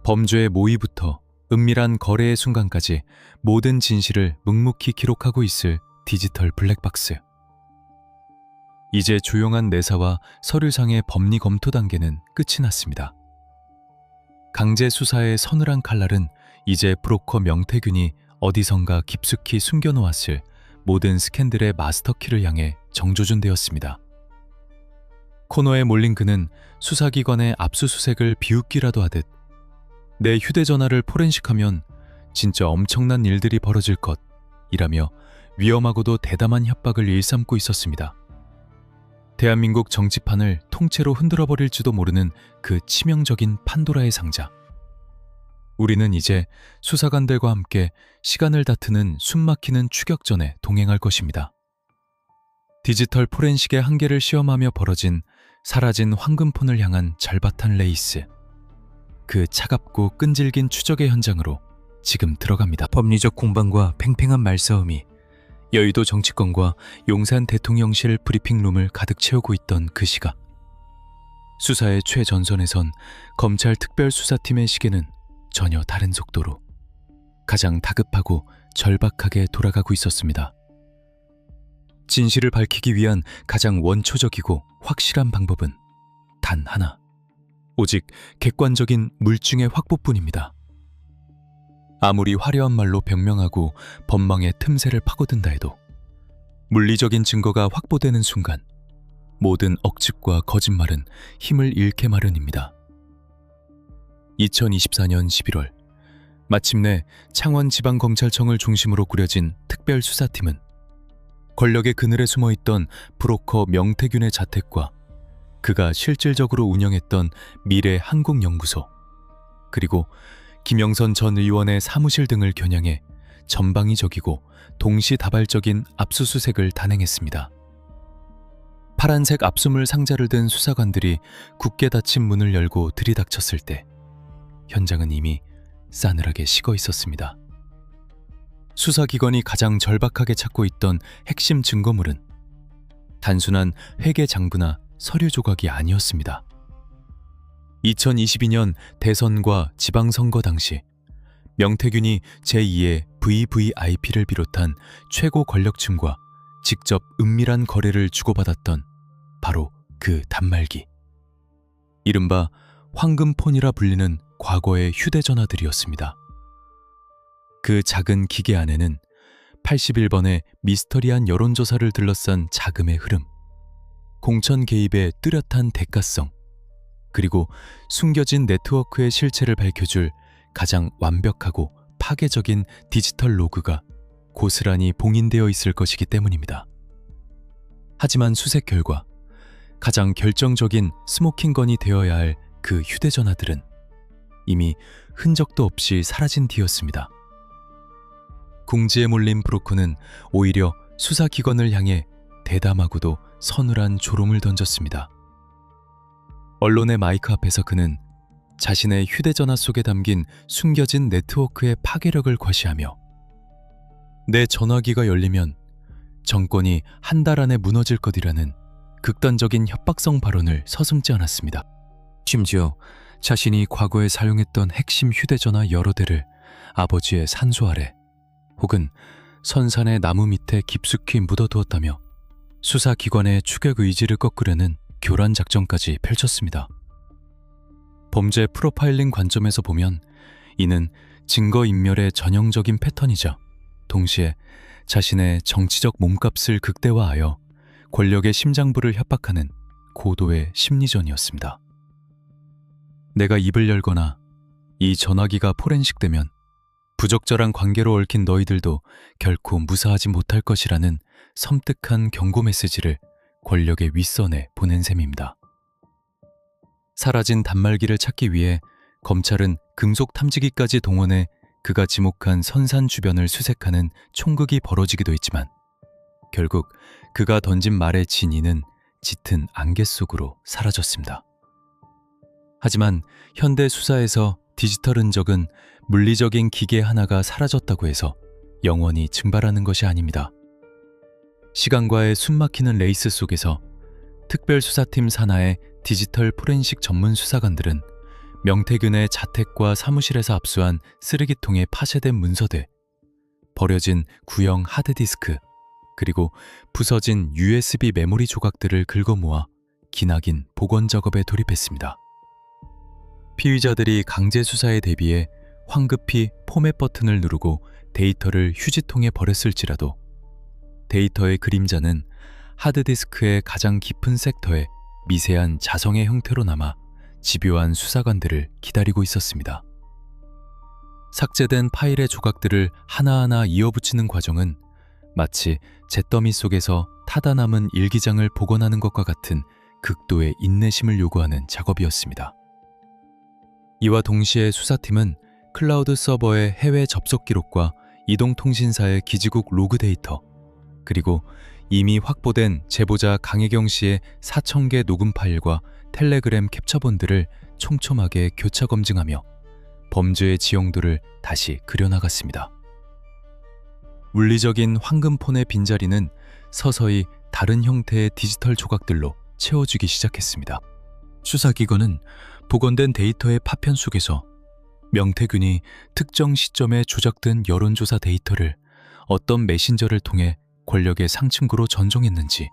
범죄의 모의부터 은밀한 거래의 순간까지 모든 진실을 묵묵히 기록하고 있을 디지털 블랙박스. 이제 조용한 내사와 서류상의 법리 검토 단계는 끝이 났습니다. 강제 수사의 서늘한 칼날은 이제 브로커 명태균이 어디선가 깊숙이 숨겨놓았을 모든 스캔들의 마스터키를 향해 정조준되었습니다. 코너에 몰린 그는 수사기관의 압수수색을 비웃기라도 하듯 내 휴대전화를 포렌식하면 진짜 엄청난 일들이 벌어질 것이라며 위험하고도 대담한 협박을 일삼고 있었습니다. 대한민국 정치판을 통째로 흔들어버릴지도 모르는 그 치명적인 판도라의 상자. 우리는 이제 수사관들과 함께 시간을 다투는 숨막히는 추격전에 동행할 것입니다. 디지털 포렌식의 한계를 시험하며 벌어진 사라진 황금폰을 향한 절박한 레이스. 그 차갑고 끈질긴 추적의 현장으로 지금 들어갑니다. 법리적 공방과 팽팽한 말싸움이 여의도 정치권과 용산 대통령실 브리핑룸을 가득 채우고 있던 그 시각, 수사의 최전선에선 검찰 특별수사팀의 시계는 전혀 다른 속도로 가장 다급하고 절박하게 돌아가고 있었습니다. 진실을 밝히기 위한 가장 원초적이고 확실한 방법은 단 하나, 오직 객관적인 물증의 확보뿐입니다. 아무리 화려한 말로 변명하고 법망의 틈새를 파고든다 해도 물리적인 증거가 확보되는 순간 모든 억측과 거짓말은 힘을 잃게 마련입니다. 2024년 11월, 마침내 창원지방검찰청을 중심으로 꾸려진 특별수사팀은 권력의 그늘에 숨어있던 브로커 명태균의 자택과 그가 실질적으로 운영했던 미래한국연구소, 그리고 김영선 전 의원의 사무실 등을 겨냥해 전방위적이고 동시다발적인 압수수색을 단행했습니다. 파란색 압수물 상자를 든 수사관들이 굳게 닫힌 문을 열고 들이닥쳤을 때 현장은 이미 싸늘하게 식어 있었습니다. 수사기관이 가장 절박하게 찾고 있던 핵심 증거물은 단순한 회계장부나 서류 조각이 아니었습니다. 2022년 대선과 지방선거 당시 명태균이 제2의 VVIP를 비롯한 최고 권력층과 직접 은밀한 거래를 주고받았던 바로 그 단말기, 이른바 황금폰이라 불리는 과거의 휴대전화들이었습니다. 그 작은 기계 안에는 81번의 미스터리한 여론조사를 둘러싼 자금의 흐름, 공천 개입의 뚜렷한 대가성, 그리고 숨겨진 네트워크의 실체를 밝혀줄 가장 완벽하고 파괴적인 디지털 로그가 고스란히 봉인되어 있을 것이기 때문입니다. 하지만 수색 결과 가장 결정적인 스모킹건이 되어야 할 그 휴대전화들은 이미 흔적도 없이 사라진 뒤였습니다. 궁지에 몰린 브로커는 오히려 수사기관을 향해 대담하고도 서늘한 조롱을 던졌습니다. 언론의 마이크 앞에서 그는 자신의 휴대전화 속에 담긴 숨겨진 네트워크의 파괴력을 과시하며 내 전화기가 열리면 정권이 한 달 안에 무너질 것이라는 극단적인 협박성 발언을 서슴지 않았습니다. 심지어 자신이 과거에 사용했던 핵심 휴대전화 여러 대를 아버지의 산소 아래 혹은 선산의 나무 밑에 깊숙이 묻어두었다며 수사기관의 추격 의지를 꺾으려는 교란 작전까지 펼쳤습니다. 범죄 프로파일링 관점에서 보면 이는 증거인멸의 전형적인 패턴이자 동시에 자신의 정치적 몸값을 극대화하여 권력의 심장부를 협박하는 고도의 심리전이었습니다. 내가 입을 열거나 이 전화기가 포렌식되면 부적절한 관계로 얽힌 너희들도 결코 무사하지 못할 것이라는 섬뜩한 경고 메시지를 권력의 윗선에 보낸 셈입니다. 사라진 단말기를 찾기 위해 검찰은 금속 탐지기까지 동원해 그가 지목한 선산 주변을 수색하는 총극이 벌어지기도 했지만 결국 그가 던진 말의 진위는 짙은 안개 속으로 사라졌습니다. 하지만 현대 수사에서 디지털 흔적은 물리적인 기계 하나가 사라졌다고 해서 영원히 증발하는 것이 아닙니다. 시간과의 숨막히는 레이스 속에서 특별수사팀 산하의 디지털 포렌식 전문 수사관들은 명태균의 자택과 사무실에서 압수한 쓰레기통에 파쇄된 문서들, 버려진 구형 하드디스크, 그리고 부서진 USB 메모리 조각들을 긁어모아 기나긴 복원 작업에 돌입했습니다. 피의자들이 강제 수사에 대비해 황급히 포맷 버튼을 누르고 데이터를 휴지통에 버렸을지라도 데이터의 그림자는 하드디스크의 가장 깊은 섹터에 미세한 자성의 형태로 남아 집요한 수사관들을 기다리고 있었습니다. 삭제된 파일의 조각들을 하나하나 이어붙이는 과정은 마치 잿더미 속에서 타다 남은 일기장을 복원하는 것과 같은 극도의 인내심을 요구하는 작업이었습니다. 이와 동시에 수사팀은 클라우드 서버의 해외 접속 기록과 이동통신사의 기지국 로그 데이터, 그리고 이미 확보된 제보자 강혜경 씨의 4,000개 녹음 파일과 텔레그램 캡처본들을 촘촘하게 교차 검증하며 범죄의 지형도를 다시 그려나갔습니다. 물리적인 황금폰의 빈자리는 서서히 다른 형태의 디지털 조각들로 채워지기 시작했습니다. 수사기관은 복원된 데이터의 파편 속에서 명태균이 특정 시점에 조작된 여론조사 데이터를 어떤 메신저를 통해 권력의 상층부로 전송했는지,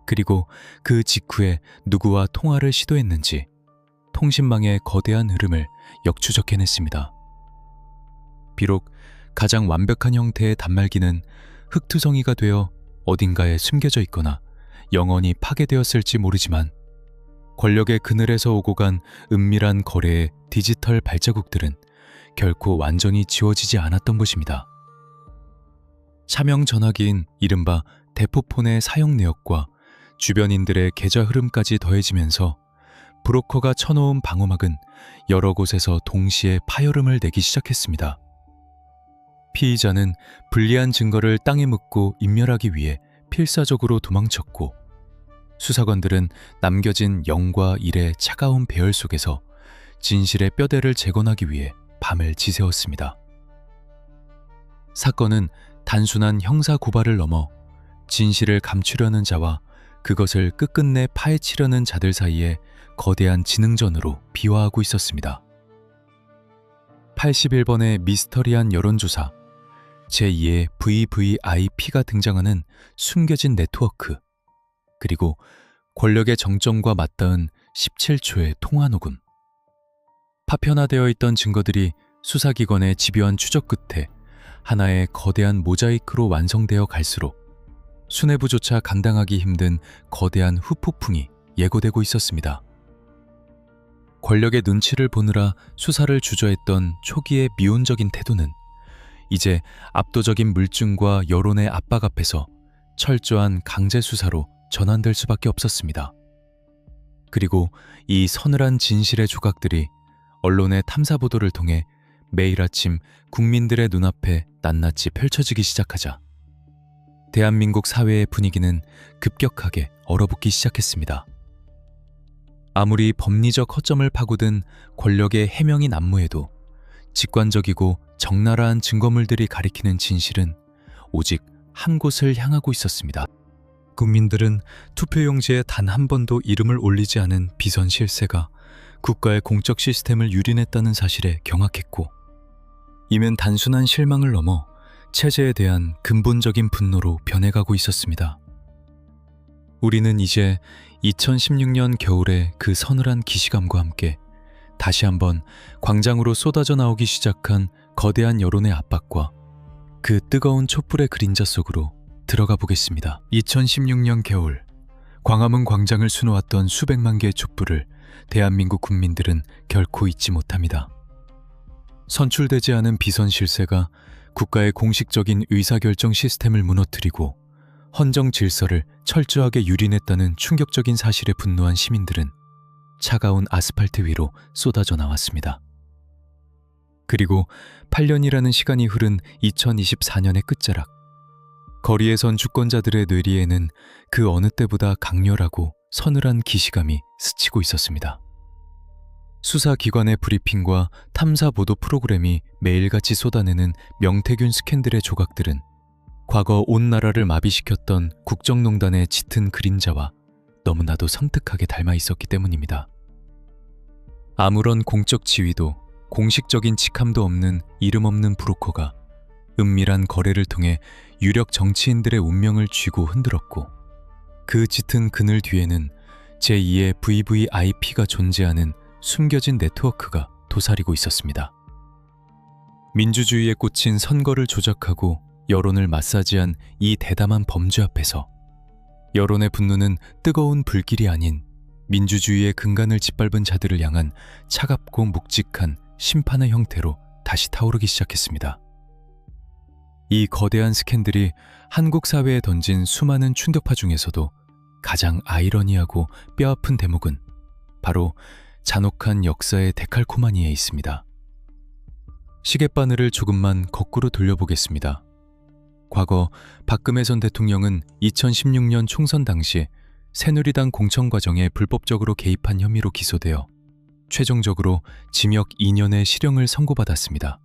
그리고 그 직후에 누구와 통화를 시도했는지 통신망의 거대한 흐름을 역추적해냈습니다. 비록 가장 완벽한 형태의 단말기는 흙투성이가 되어 어딘가에 숨겨져 있거나 영원히 파괴되었을지 모르지만 권력의 그늘에서 오고 간 은밀한 거래의 디지털 발자국들은 결코 완전히 지워지지 않았던 것입니다. 차명 전화기인 이른바 대포폰의 사용 내역과 주변인들의 계좌 흐름까지 더해지면서 브로커가 쳐놓은 방어막은 여러 곳에서 동시에 파열음을 내기 시작했습니다. 피의자는 불리한 증거를 땅에 묻고 인멸하기 위해 필사적으로 도망쳤고, 수사관들은 남겨진 영과 일의 차가운 배열 속에서 진실의 뼈대를 재건하기 위해 밤을 지새웠습니다. 사건은 단순한 형사 고발을 넘어 진실을 감추려는 자와 그것을 끝끝내 파헤치려는 자들 사이에 거대한 지능전으로 비화하고 있었습니다. 81번의 미스터리한 여론조사, 제2의 VVIP가 등장하는 숨겨진 네트워크, 그리고 권력의 정점과 맞닿은 17초의 통화 녹음. 파편화되어 있던 증거들이 수사기관의 집요한 추적 끝에 하나의 거대한 모자이크로 완성되어 갈수록 수뇌부조차 감당하기 힘든 거대한 후폭풍이 예고되고 있었습니다. 권력의 눈치를 보느라 수사를 주저했던 초기의 미온적인 태도는 이제 압도적인 물증과 여론의 압박 앞에서 철저한 강제 수사로 전환될 수밖에 없었습니다. 그리고 이 서늘한 진실의 조각들이 언론의 탐사 보도를 통해 매일 아침 국민들의 눈앞에 낱낱이 펼쳐지기 시작하자 대한민국 사회의 분위기는 급격하게 얼어붙기 시작했습니다. 아무리 법리적 허점을 파고든 권력의 해명이 난무해도 직관적이고 적나라한 증거물들이 가리키는 진실은 오직 한 곳을 향하고 있었습니다. 국민들은 투표용지에 단 한 번도 이름을 올리지 않은 비선 실세가 국가의 공적 시스템을 유린했다는 사실에 경악했고, 이면 단순한 실망을 넘어 체제에 대한 근본적인 분노로 변해가고 있었습니다. 우리는 이제 2016년 겨울의 그 서늘한 기시감과 함께 다시 한번 광장으로 쏟아져 나오기 시작한 거대한 여론의 압박과 그 뜨거운 촛불의 그림자 속으로 들어가 보겠습니다. 2016년 겨울, 광화문 광장을 수놓았던 수백만 개의 촛불을 대한민국 국민들은 결코 잊지 못합니다. 선출되지 않은 비선 실세가 국가의 공식적인 의사결정 시스템을 무너뜨리고 헌정 질서를 철저하게 유린했다는 충격적인 사실에 분노한 시민들은 차가운 아스팔트 위로 쏟아져 나왔습니다. 그리고 8년이라는 시간이 흐른 2024년의 끝자락, 거리에 선 주권자들의 뇌리에는 그 어느 때보다 강렬하고 서늘한 기시감이 스치고 있었습니다. 수사기관의 브리핑과 탐사보도 프로그램이 매일같이 쏟아내는 명태균 스캔들의 조각들은 과거 온 나라를 마비시켰던 국정농단의 짙은 그림자와 너무나도 섬뜩하게 닮아 있었기 때문입니다. 아무런 공적 지위도 공식적인 직함도 없는 이름 없는 브로커가 은밀한 거래를 통해 유력 정치인들의 운명을 쥐고 흔들었고, 그 짙은 그늘 뒤에는 제2의 VVIP가 존재하는 숨겨진 네트워크가 도사리고 있었습니다. 민주주의에 꽂힌 선거를 조작하고 여론을 마사지한 이 대담한 범죄 앞에서 여론의 분노는 뜨거운 불길이 아닌 민주주의의 근간을 짓밟은 자들을 향한 차갑고 묵직한 심판의 형태로 다시 타오르기 시작했습니다. 이 거대한 스캔들이 한국 사회에 던진 수많은 충격파 중에서도 가장 아이러니하고 뼈아픈 대목은 바로 잔혹한 역사의 데칼코마니에 있습니다. 시계바늘을 조금만 거꾸로 돌려보겠습니다. 과거 박금혜 전 대통령은 2016년 총선 당시 새누리당 공천 과정에 불법적으로 개입한 혐의로 기소되어 최종적으로 징역 2년의 실형을 선고받았습니다.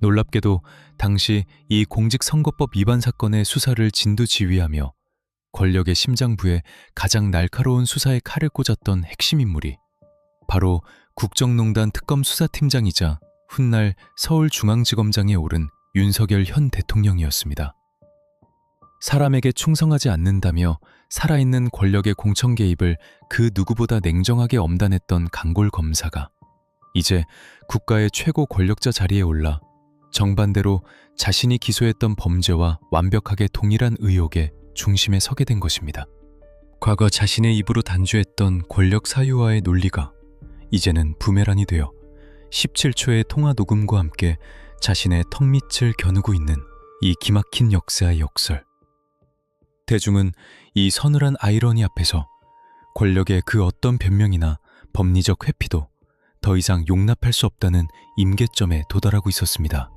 놀랍게도 당시 이 공직선거법 위반 사건의 수사를 진두지휘하며 권력의 심장부에 가장 날카로운 수사의 칼을 꽂았던 핵심 인물이 바로 국정농단 특검 수사팀장이자 훗날 서울중앙지검장에 오른 윤석열 현 대통령이었습니다. 사람에게 충성하지 않는다며 살아있는 권력의 공천 개입을 그 누구보다 냉정하게 엄단했던 강골 검사가 이제 국가의 최고 권력자 자리에 올라 정반대로 자신이 기소했던 범죄와 완벽하게 동일한 의혹의 중심에 서게 된 것입니다. 과거 자신의 입으로 단죄했던 권력 사유화의 논리가 이제는 부메랑이 되어 17초의 통화 녹음과 함께 자신의 턱밑을 겨누고 있는 이 기막힌 역사의 역설. 대중은 이 서늘한 아이러니 앞에서 권력의 그 어떤 변명이나 법리적 회피도 더 이상 용납할 수 없다는 임계점에 도달하고 있었습니다.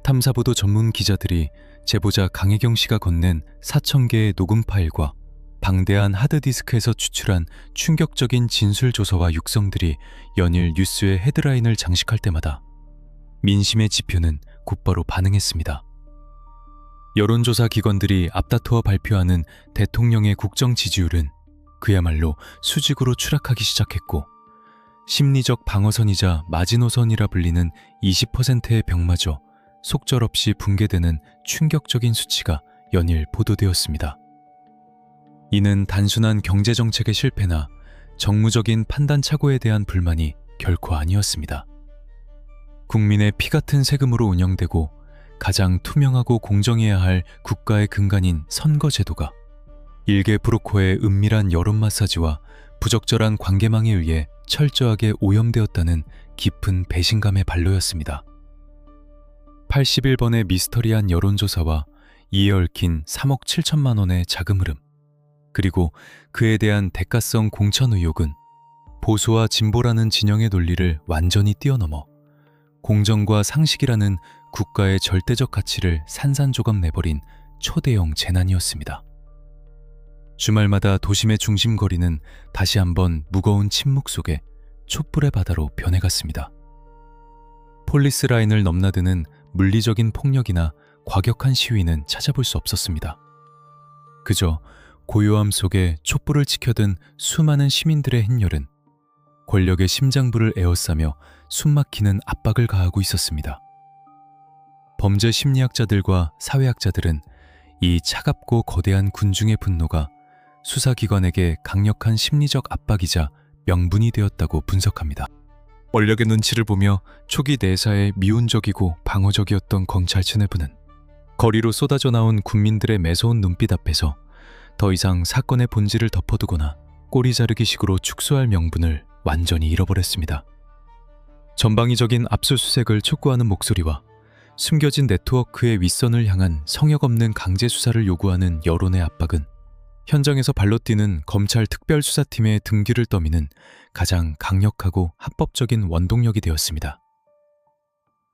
탐사보도 전문 기자들이 제보자 강혜경 씨가 건넨 4,000개의 녹음 파일과 방대한 하드디스크에서 추출한 충격적인 진술조서와 육성들이 연일 뉴스의 헤드라인을 장식할 때마다 민심의 지표는 곧바로 반응했습니다. 여론조사 기관들이 앞다투어 발표하는 대통령의 국정 지지율은 그야말로 수직으로 추락하기 시작했고 심리적 방어선이자 마지노선이라 불리는 20%의 벽마저 속절없이 붕괴되는 충격적인 수치가 연일 보도되었습니다. 이는 단순한 경제정책의 실패나 정무적인 판단 착오에 대한 불만이 결코 아니었습니다. 국민의 피 같은 세금으로 운영되고 가장 투명하고 공정해야 할 국가의 근간인 선거제도가 일개 브로커의 은밀한 여론 마사지와 부적절한 관계망에 의해 철저하게 오염되었다는 깊은 배신감의 발로였습니다. 81번의 미스터리한 여론조사와 이에 얽힌 3억 7천만 원의 자금 흐름, 그리고 그에 대한 대가성 공천 의혹은 보수와 진보라는 진영의 논리를 완전히 뛰어넘어 공정과 상식이라는 국가의 절대적 가치를 산산조각 내버린 초대형 재난이었습니다. 주말마다 도심의 중심거리는 다시 한번 무거운 침묵 속에 촛불의 바다로 변해갔습니다. 폴리스 라인을 넘나드는 물리적인 폭력이나 과격한 시위는 찾아볼 수 없었습니다. 그저 고요함 속에 촛불을 지켜든 수많은 시민들의 행렬은 권력의 심장부를 에워싸며 숨막히는 압박을 가하고 있었습니다. 범죄 심리학자들과 사회학자들은 이 차갑고 거대한 군중의 분노가 수사기관에게 강력한 심리적 압박이자 명분이 되었다고 분석합니다. 권력의 눈치를 보며 초기 내사에 미온적이고 방어적이었던 검찰 내부는 거리로 쏟아져 나온 국민들의 매서운 눈빛 앞에서 더 이상 사건의 본질을 덮어두거나 꼬리 자르기식으로 축소할 명분을 완전히 잃어버렸습니다. 전방위적인 압수수색을 촉구하는 목소리와 숨겨진 네트워크의 윗선을 향한 성역 없는 강제 수사를 요구하는 여론의 압박은 현장에서 발로 뛰는 검찰 특별수사팀의 등 뒤를 떠미는 가장 강력하고 합법적인 원동력이 되었습니다.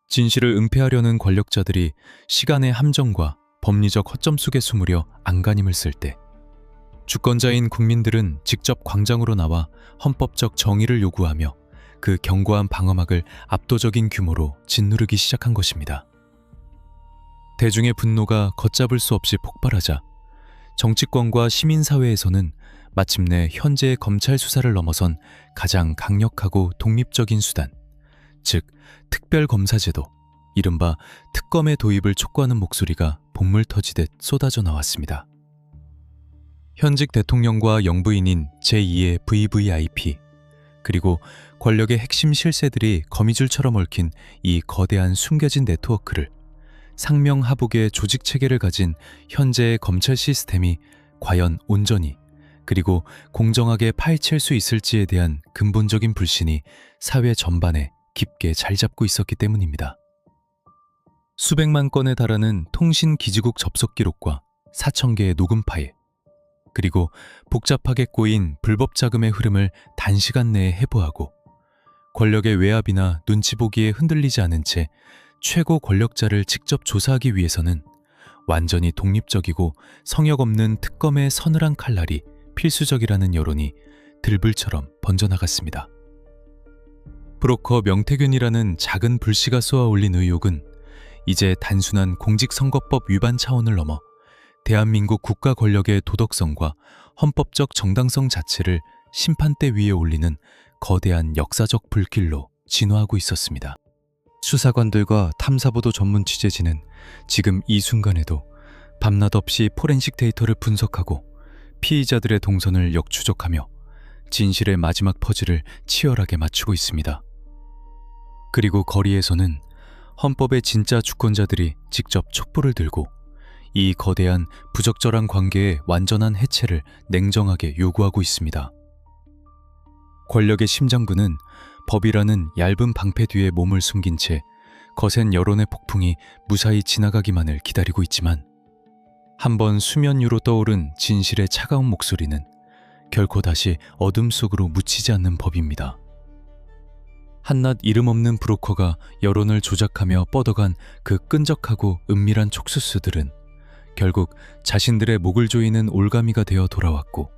진실을 은폐하려는 권력자들이 시간의 함정과 법리적 허점 속에 숨으려 안간힘을 쓸 때 주권자인 국민들은 직접 광장으로 나와 헌법적 정의를 요구하며 그 견고한 방어막을 압도적인 규모로 짓누르기 시작한 것입니다. 대중의 분노가 걷잡을 수 없이 폭발하자 정치권과 시민사회에서는 마침내 현재의 검찰 수사를 넘어선 가장 강력하고 독립적인 수단, 즉 특별검사제도, 이른바 특검의 도입을 촉구하는 목소리가 복물 터지듯 쏟아져 나왔습니다. 현직 대통령과 영부인인 제2의 VVIP, 그리고 권력의 핵심 실세들이 거미줄처럼 얽힌 이 거대한 숨겨진 네트워크를 상명하복의 조직 체계를 가진 현재의 검찰 시스템이 과연 온전히 그리고 공정하게 파헤칠 수 있을지에 대한 근본적인 불신이 사회 전반에 깊게 자리 잡고 있었기 때문입니다. 수백만 건에 달하는 통신 기지국 접속 기록과 4,000개의 녹음 파일, 그리고 복잡하게 꼬인 불법 자금의 흐름을 단시간 내에 해부하고 권력의 외압이나 눈치 보기에 흔들리지 않은 채 최고 권력자를 직접 조사하기 위해서는 완전히 독립적이고 성역 없는 특검의 서늘한 칼날이 필수적이라는 여론이 들불처럼 번져나갔습니다. 브로커 명태균이라는 작은 불씨가 쏘아올린 의혹은 이제 단순한 공직선거법 위반 차원을 넘어 대한민국 국가 권력의 도덕성과 헌법적 정당성 자체를 심판대 위에 올리는 거대한 역사적 불길로 진화하고 있었습니다. 수사관들과 탐사보도 전문 취재진은 지금 이 순간에도 밤낮 없이 포렌식 데이터를 분석하고 피의자들의 동선을 역추적하며 진실의 마지막 퍼즐을 치열하게 맞추고 있습니다. 그리고 거리에서는 헌법의 진짜 주권자들이 직접 촛불을 들고 이 거대한 부적절한 관계의 완전한 해체를 냉정하게 요구하고 있습니다. 권력의 심장부는 법이라는 얇은 방패 뒤에 몸을 숨긴 채 거센 여론의 폭풍이 무사히 지나가기만을 기다리고 있지만 한번 수면 위로 떠오른 진실의 차가운 목소리는 결코 다시 어둠 속으로 묻히지 않는 법입니다. 한낱 이름 없는 브로커가 여론을 조작하며 뻗어간 그 끈적하고 은밀한 촉수수들은 결국 자신들의 목을 조이는 올가미가 되어 돌아왔고,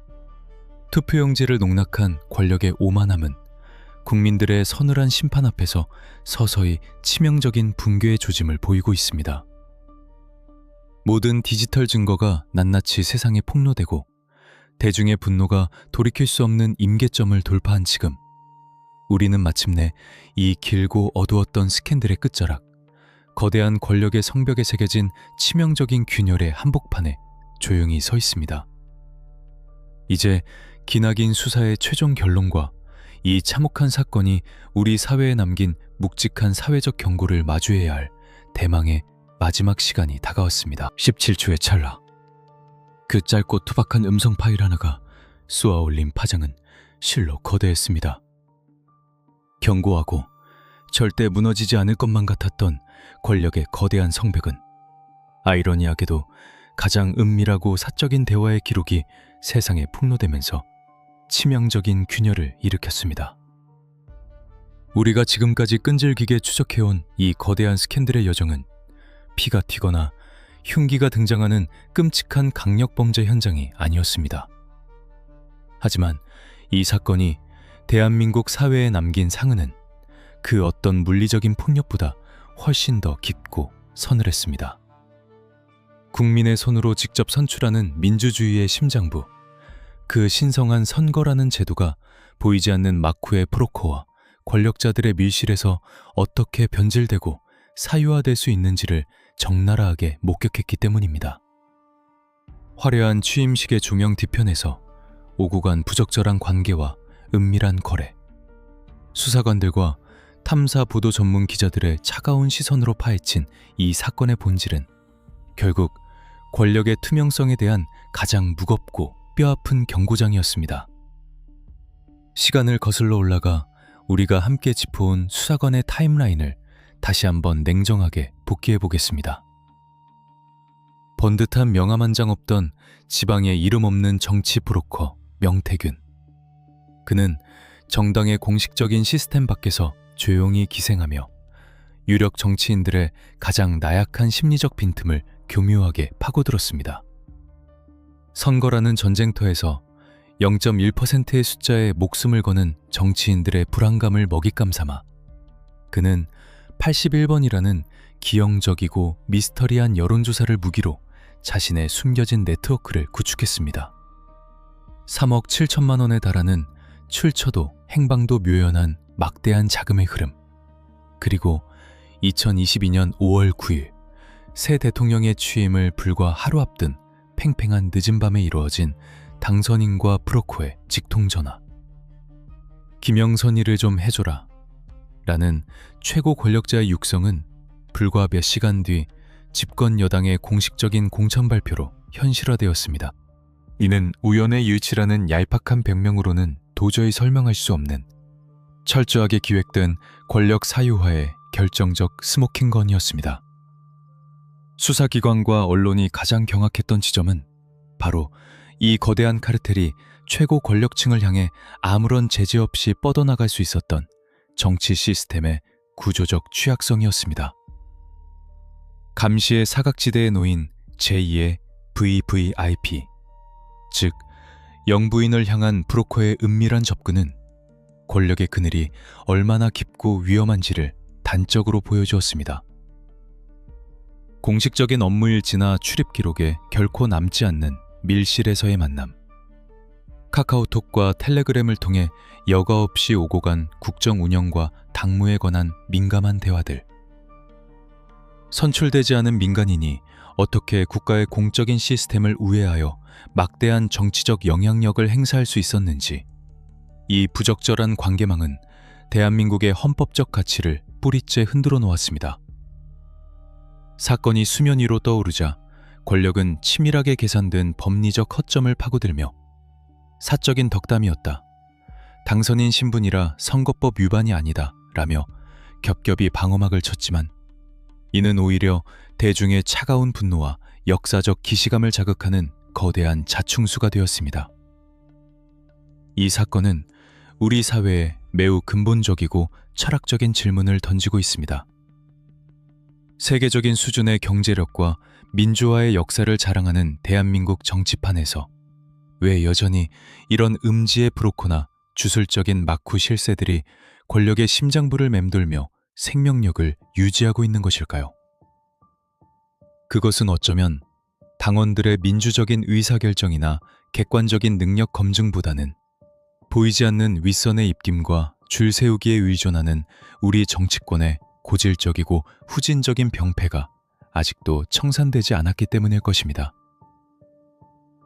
투표용지를 농락한 권력의 오만함은 국민들의 서늘한 심판 앞에서 서서히 치명적인 붕괴의 조짐을 보이고 있습니다. 모든 디지털 증거가 낱낱이 세상에 폭로되고 대중의 분노가 돌이킬 수 없는 임계점을 돌파한 지금, 우리는 마침내 이 길고 어두웠던 스캔들의 끝자락, 거대한 권력의 성벽에 새겨진 치명적인 균열의 한복판에 조용히 서 있습니다. 이제 기나긴 수사의 최종 결론과 이 참혹한 사건이 우리 사회에 남긴 묵직한 사회적 경고를 마주해야 할 대망의 마지막 시간이 다가왔습니다. 17초의 찰나, 그 짧고 투박한 음성 파일 하나가 쏘아올린 파장은 실로 거대했습니다. 견고하고 절대 무너지지 않을 것만 같았던 권력의 거대한 성벽은 아이러니하게도 가장 은밀하고 사적인 대화의 기록이 세상에 폭로되면서 치명적인 균열을 일으켰습니다. 우리가 지금까지 끈질기게 추적해온 이 거대한 스캔들의 여정은 피가 튀거나 흉기가 등장하는 끔찍한 강력범죄 현장이 아니었습니다. 하지만 이 사건이 대한민국 사회에 남긴 상흔은 그 어떤 물리적인 폭력보다 훨씬 더 깊고 서늘했습니다. 국민의 손으로 직접 선출하는 민주주의의 심장부, 그 신성한 선거라는 제도가 보이지 않는 마쿠의 브로커와 권력자들의 밀실에서 어떻게 변질되고 사유화될 수 있는지를 적나라하게 목격했기 때문입니다. 화려한 취임식의 조명 뒤편에서 오고 간 부적절한 관계와 은밀한 거래, 수사관들과 탐사 보도 전문 기자들의 차가운 시선으로 파헤친 이 사건의 본질은 결국 권력의 투명성에 대한 가장 무겁고 뼈아픈 경고장이었습니다. 시간을 거슬러 올라가 우리가 함께 짚어온 수사관의 타임라인을 다시 한번 냉정하게 복기해 보겠습니다. 번듯한 명함 한 장 없던 지방의 이름 없는 정치 브로커 명태균. 그는 정당의 공식적인 시스템 밖에서 조용히 기생하며 유력 정치인들의 가장 나약한 심리적 빈틈을 교묘하게 파고들었습니다. 선거라는 전쟁터에서 0.1%의 숫자에 목숨을 거는 정치인들의 불안감을 먹잇감 삼아 그는 81번이라는 기형적이고 미스터리한 여론조사를 무기로 자신의 숨겨진 네트워크를 구축했습니다. 3억 7천만 원에 달하는 출처도 행방도 묘연한 막대한 자금의 흐름, 그리고 2022년 5월 9일 새 대통령의 취임을 불과 하루 앞둔 팽팽한 늦은 밤에 이루어진 당선인과 브로커의 직통전화. 김영선이를 좀 해줘라 라는 최고 권력자의 육성은 불과 몇 시간 뒤 집권 여당의 공식적인 공천 발표로 현실화되었습니다. 이는 우연의 일치라는 얄팍한 병명으로는 도저히 설명할 수 없는 철저하게 기획된 권력 사유화의 결정적 스모킹건이었습니다. 수사기관과 언론이 가장 경악했던 지점은 바로 이 거대한 카르텔이 최고 권력층을 향해 아무런 제재 없이 뻗어나갈 수 있었던 정치 시스템의 구조적 취약성이었습니다. 감시의 사각지대에 놓인 제2의 VVIP, 즉 영부인을 향한 브로커의 은밀한 접근은 권력의 그늘이 얼마나 깊고 위험한지를 단적으로 보여주었습니다. 공식적인 업무 일지나 출입 기록에 결코 남지 않는 밀실에서의 만남, 카카오톡과 텔레그램을 통해 여과 없이 오고 간 국정 운영과 당무에 관한 민감한 대화들, 선출되지 않은 민간인이 어떻게 국가의 공적인 시스템을 우회하여 막대한 정치적 영향력을 행사할 수 있었는지, 이 부적절한 관계망은 대한민국의 헌법적 가치를 뿌리째 흔들어 놓았습니다. 사건이 수면 위로 떠오르자 권력은 치밀하게 계산된 법리적 허점을 파고들며 사적인 덕담이었다, 당선인 신분이라 선거법 위반이 아니다 라며 겹겹이 방어막을 쳤지만, 이는 오히려 대중의 차가운 분노와 역사적 기시감을 자극하는 거대한 자충수가 되었습니다. 이 사건은 우리 사회에 매우 근본적이고 철학적인 질문을 던지고 있습니다. 세계적인 수준의 경제력과 민주화의 역사를 자랑하는 대한민국 정치판에서 왜 여전히 이런 음지의 브로커나 주술적인 막후 실세들이 권력의 심장부를 맴돌며 생명력을 유지하고 있는 것일까요? 그것은 어쩌면 당원들의 민주적인 의사결정이나 객관적인 능력 검증보다는 보이지 않는 윗선의 입김과 줄 세우기에 의존하는 우리 정치권의 고질적이고 후진적인 병폐가 아직도 청산되지 않았기 때문일 것입니다.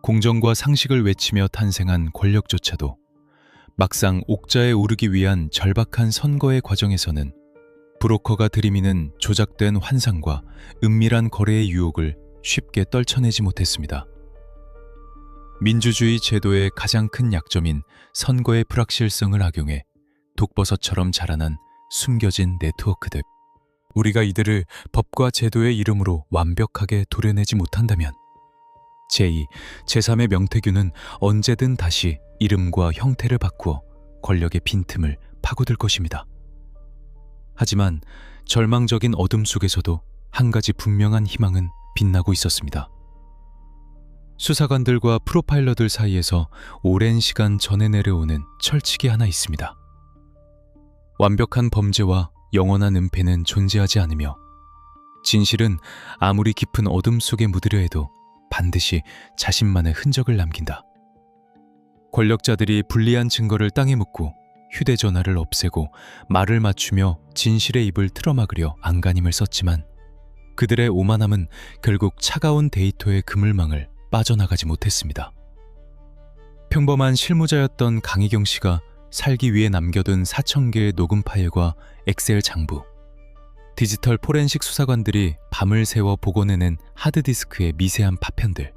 공정과 상식을 외치며 탄생한 권력조차도 막상 옥자에 오르기 위한 절박한 선거의 과정에서는 브로커가 들이미는 조작된 환상과 은밀한 거래의 유혹을 쉽게 떨쳐내지 못했습니다. 민주주의 제도의 가장 큰 약점인 선거의 불확실성을 악용해 독버섯처럼 자라난 숨겨진 네트워크들, 우리가 이들을 법과 제도의 이름으로 완벽하게 도려내지 못한다면 제2, 제3의 명태균은 언제든 다시 이름과 형태를 바꾸어 권력의 빈틈을 파고들 것입니다. 하지만 절망적인 어둠 속에서도 한 가지 분명한 희망은 빛나고 있었습니다. 수사관들과 프로파일러들 사이에서 오랜 시간 전해 내려오는 철칙이 하나 있습니다. 완벽한 범죄와 영원한 은폐는 존재하지 않으며 진실은 아무리 깊은 어둠 속에 묻으려 해도 반드시 자신만의 흔적을 남긴다. 권력자들이 불리한 증거를 땅에 묻고 휴대전화를 없애고 말을 맞추며 진실의 입을 틀어막으려 안간힘을 썼지만 그들의 오만함은 결국 차가운 데이터의 그물망을 빠져나가지 못했습니다. 평범한 실무자였던 강희경 씨가 살기 위해 남겨둔 4,000개의 녹음 파일과 엑셀 장부, 디지털 포렌식 수사관들이 밤을 새워 복원해낸 하드디스크의 미세한 파편들,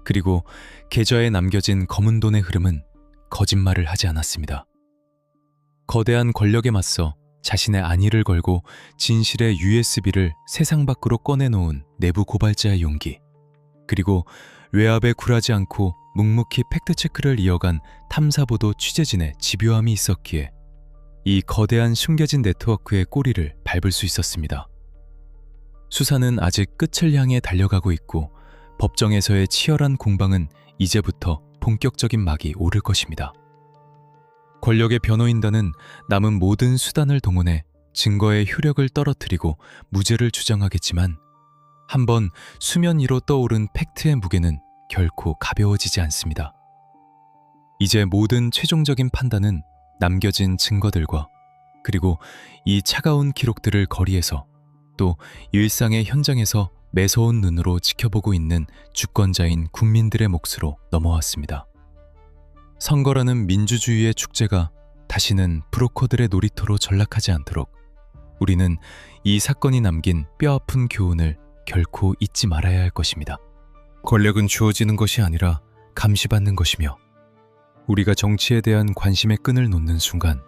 그리고 계좌에 남겨진 검은 돈의 흐름은 거짓말을 하지 않았습니다. 거대한 권력에 맞서 자신의 안위를 걸고 진실의 USB를 세상 밖으로 꺼내놓은 내부 고발자의 용기, 그리고 외압에 굴하지 않고 묵묵히 팩트체크를 이어간 탐사보도 취재진의 집요함이 있었기에 이 거대한 숨겨진 네트워크의 꼬리를 밟을 수 있었습니다. 수사는 아직 끝을 향해 달려가고 있고 법정에서의 치열한 공방은 이제부터 본격적인 막이 오를 것입니다. 권력의 변호인단은 남은 모든 수단을 동원해 증거의 효력을 떨어뜨리고 무죄를 주장하겠지만 한번 수면 위로 떠오른 팩트의 무게는 결코 가벼워지지 않습니다. 이제 모든 최종적인 판단은 남겨진 증거들과 그리고 이 차가운 기록들을 거리에서 또 일상의 현장에서 매서운 눈으로 지켜보고 있는 주권자인 국민들의 몫으로 넘어왔습니다. 선거라는 민주주의의 축제가 다시는 브로커들의 놀이터로 전락하지 않도록 우리는 이 사건이 남긴 뼈아픈 교훈을 결코 잊지 말아야 할 것입니다. 권력은 주어지는 것이 아니라 감시받는 것이며 우리가 정치에 대한 관심의 끈을 놓는 순간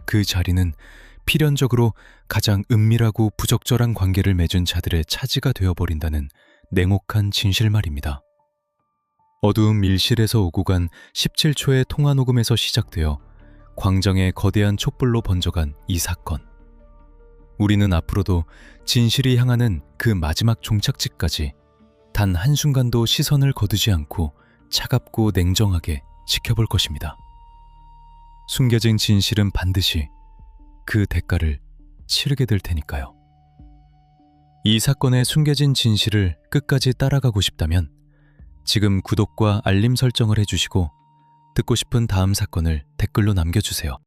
그 자리는 필연적으로 가장 은밀하고 부적절한 관계를 맺은 자들의 차지가 되어버린다는 냉혹한 진실말입니다. 어두운 밀실에서 오고 간 17초의 통화 녹음에서 시작되어 광장의 거대한 촛불로 번져간 이 사건. 우리는 앞으로도 진실이 향하는 그 마지막 종착지까지 단 한순간도 시선을 거두지 않고 차갑고 냉정하게 지켜볼 것입니다. 숨겨진 진실은 반드시 그 대가를 치르게 될 테니까요. 이 사건의 숨겨진 진실을 끝까지 따라가고 싶다면 지금 구독과 알림 설정을 해주시고 듣고 싶은 다음 사건을 댓글로 남겨주세요.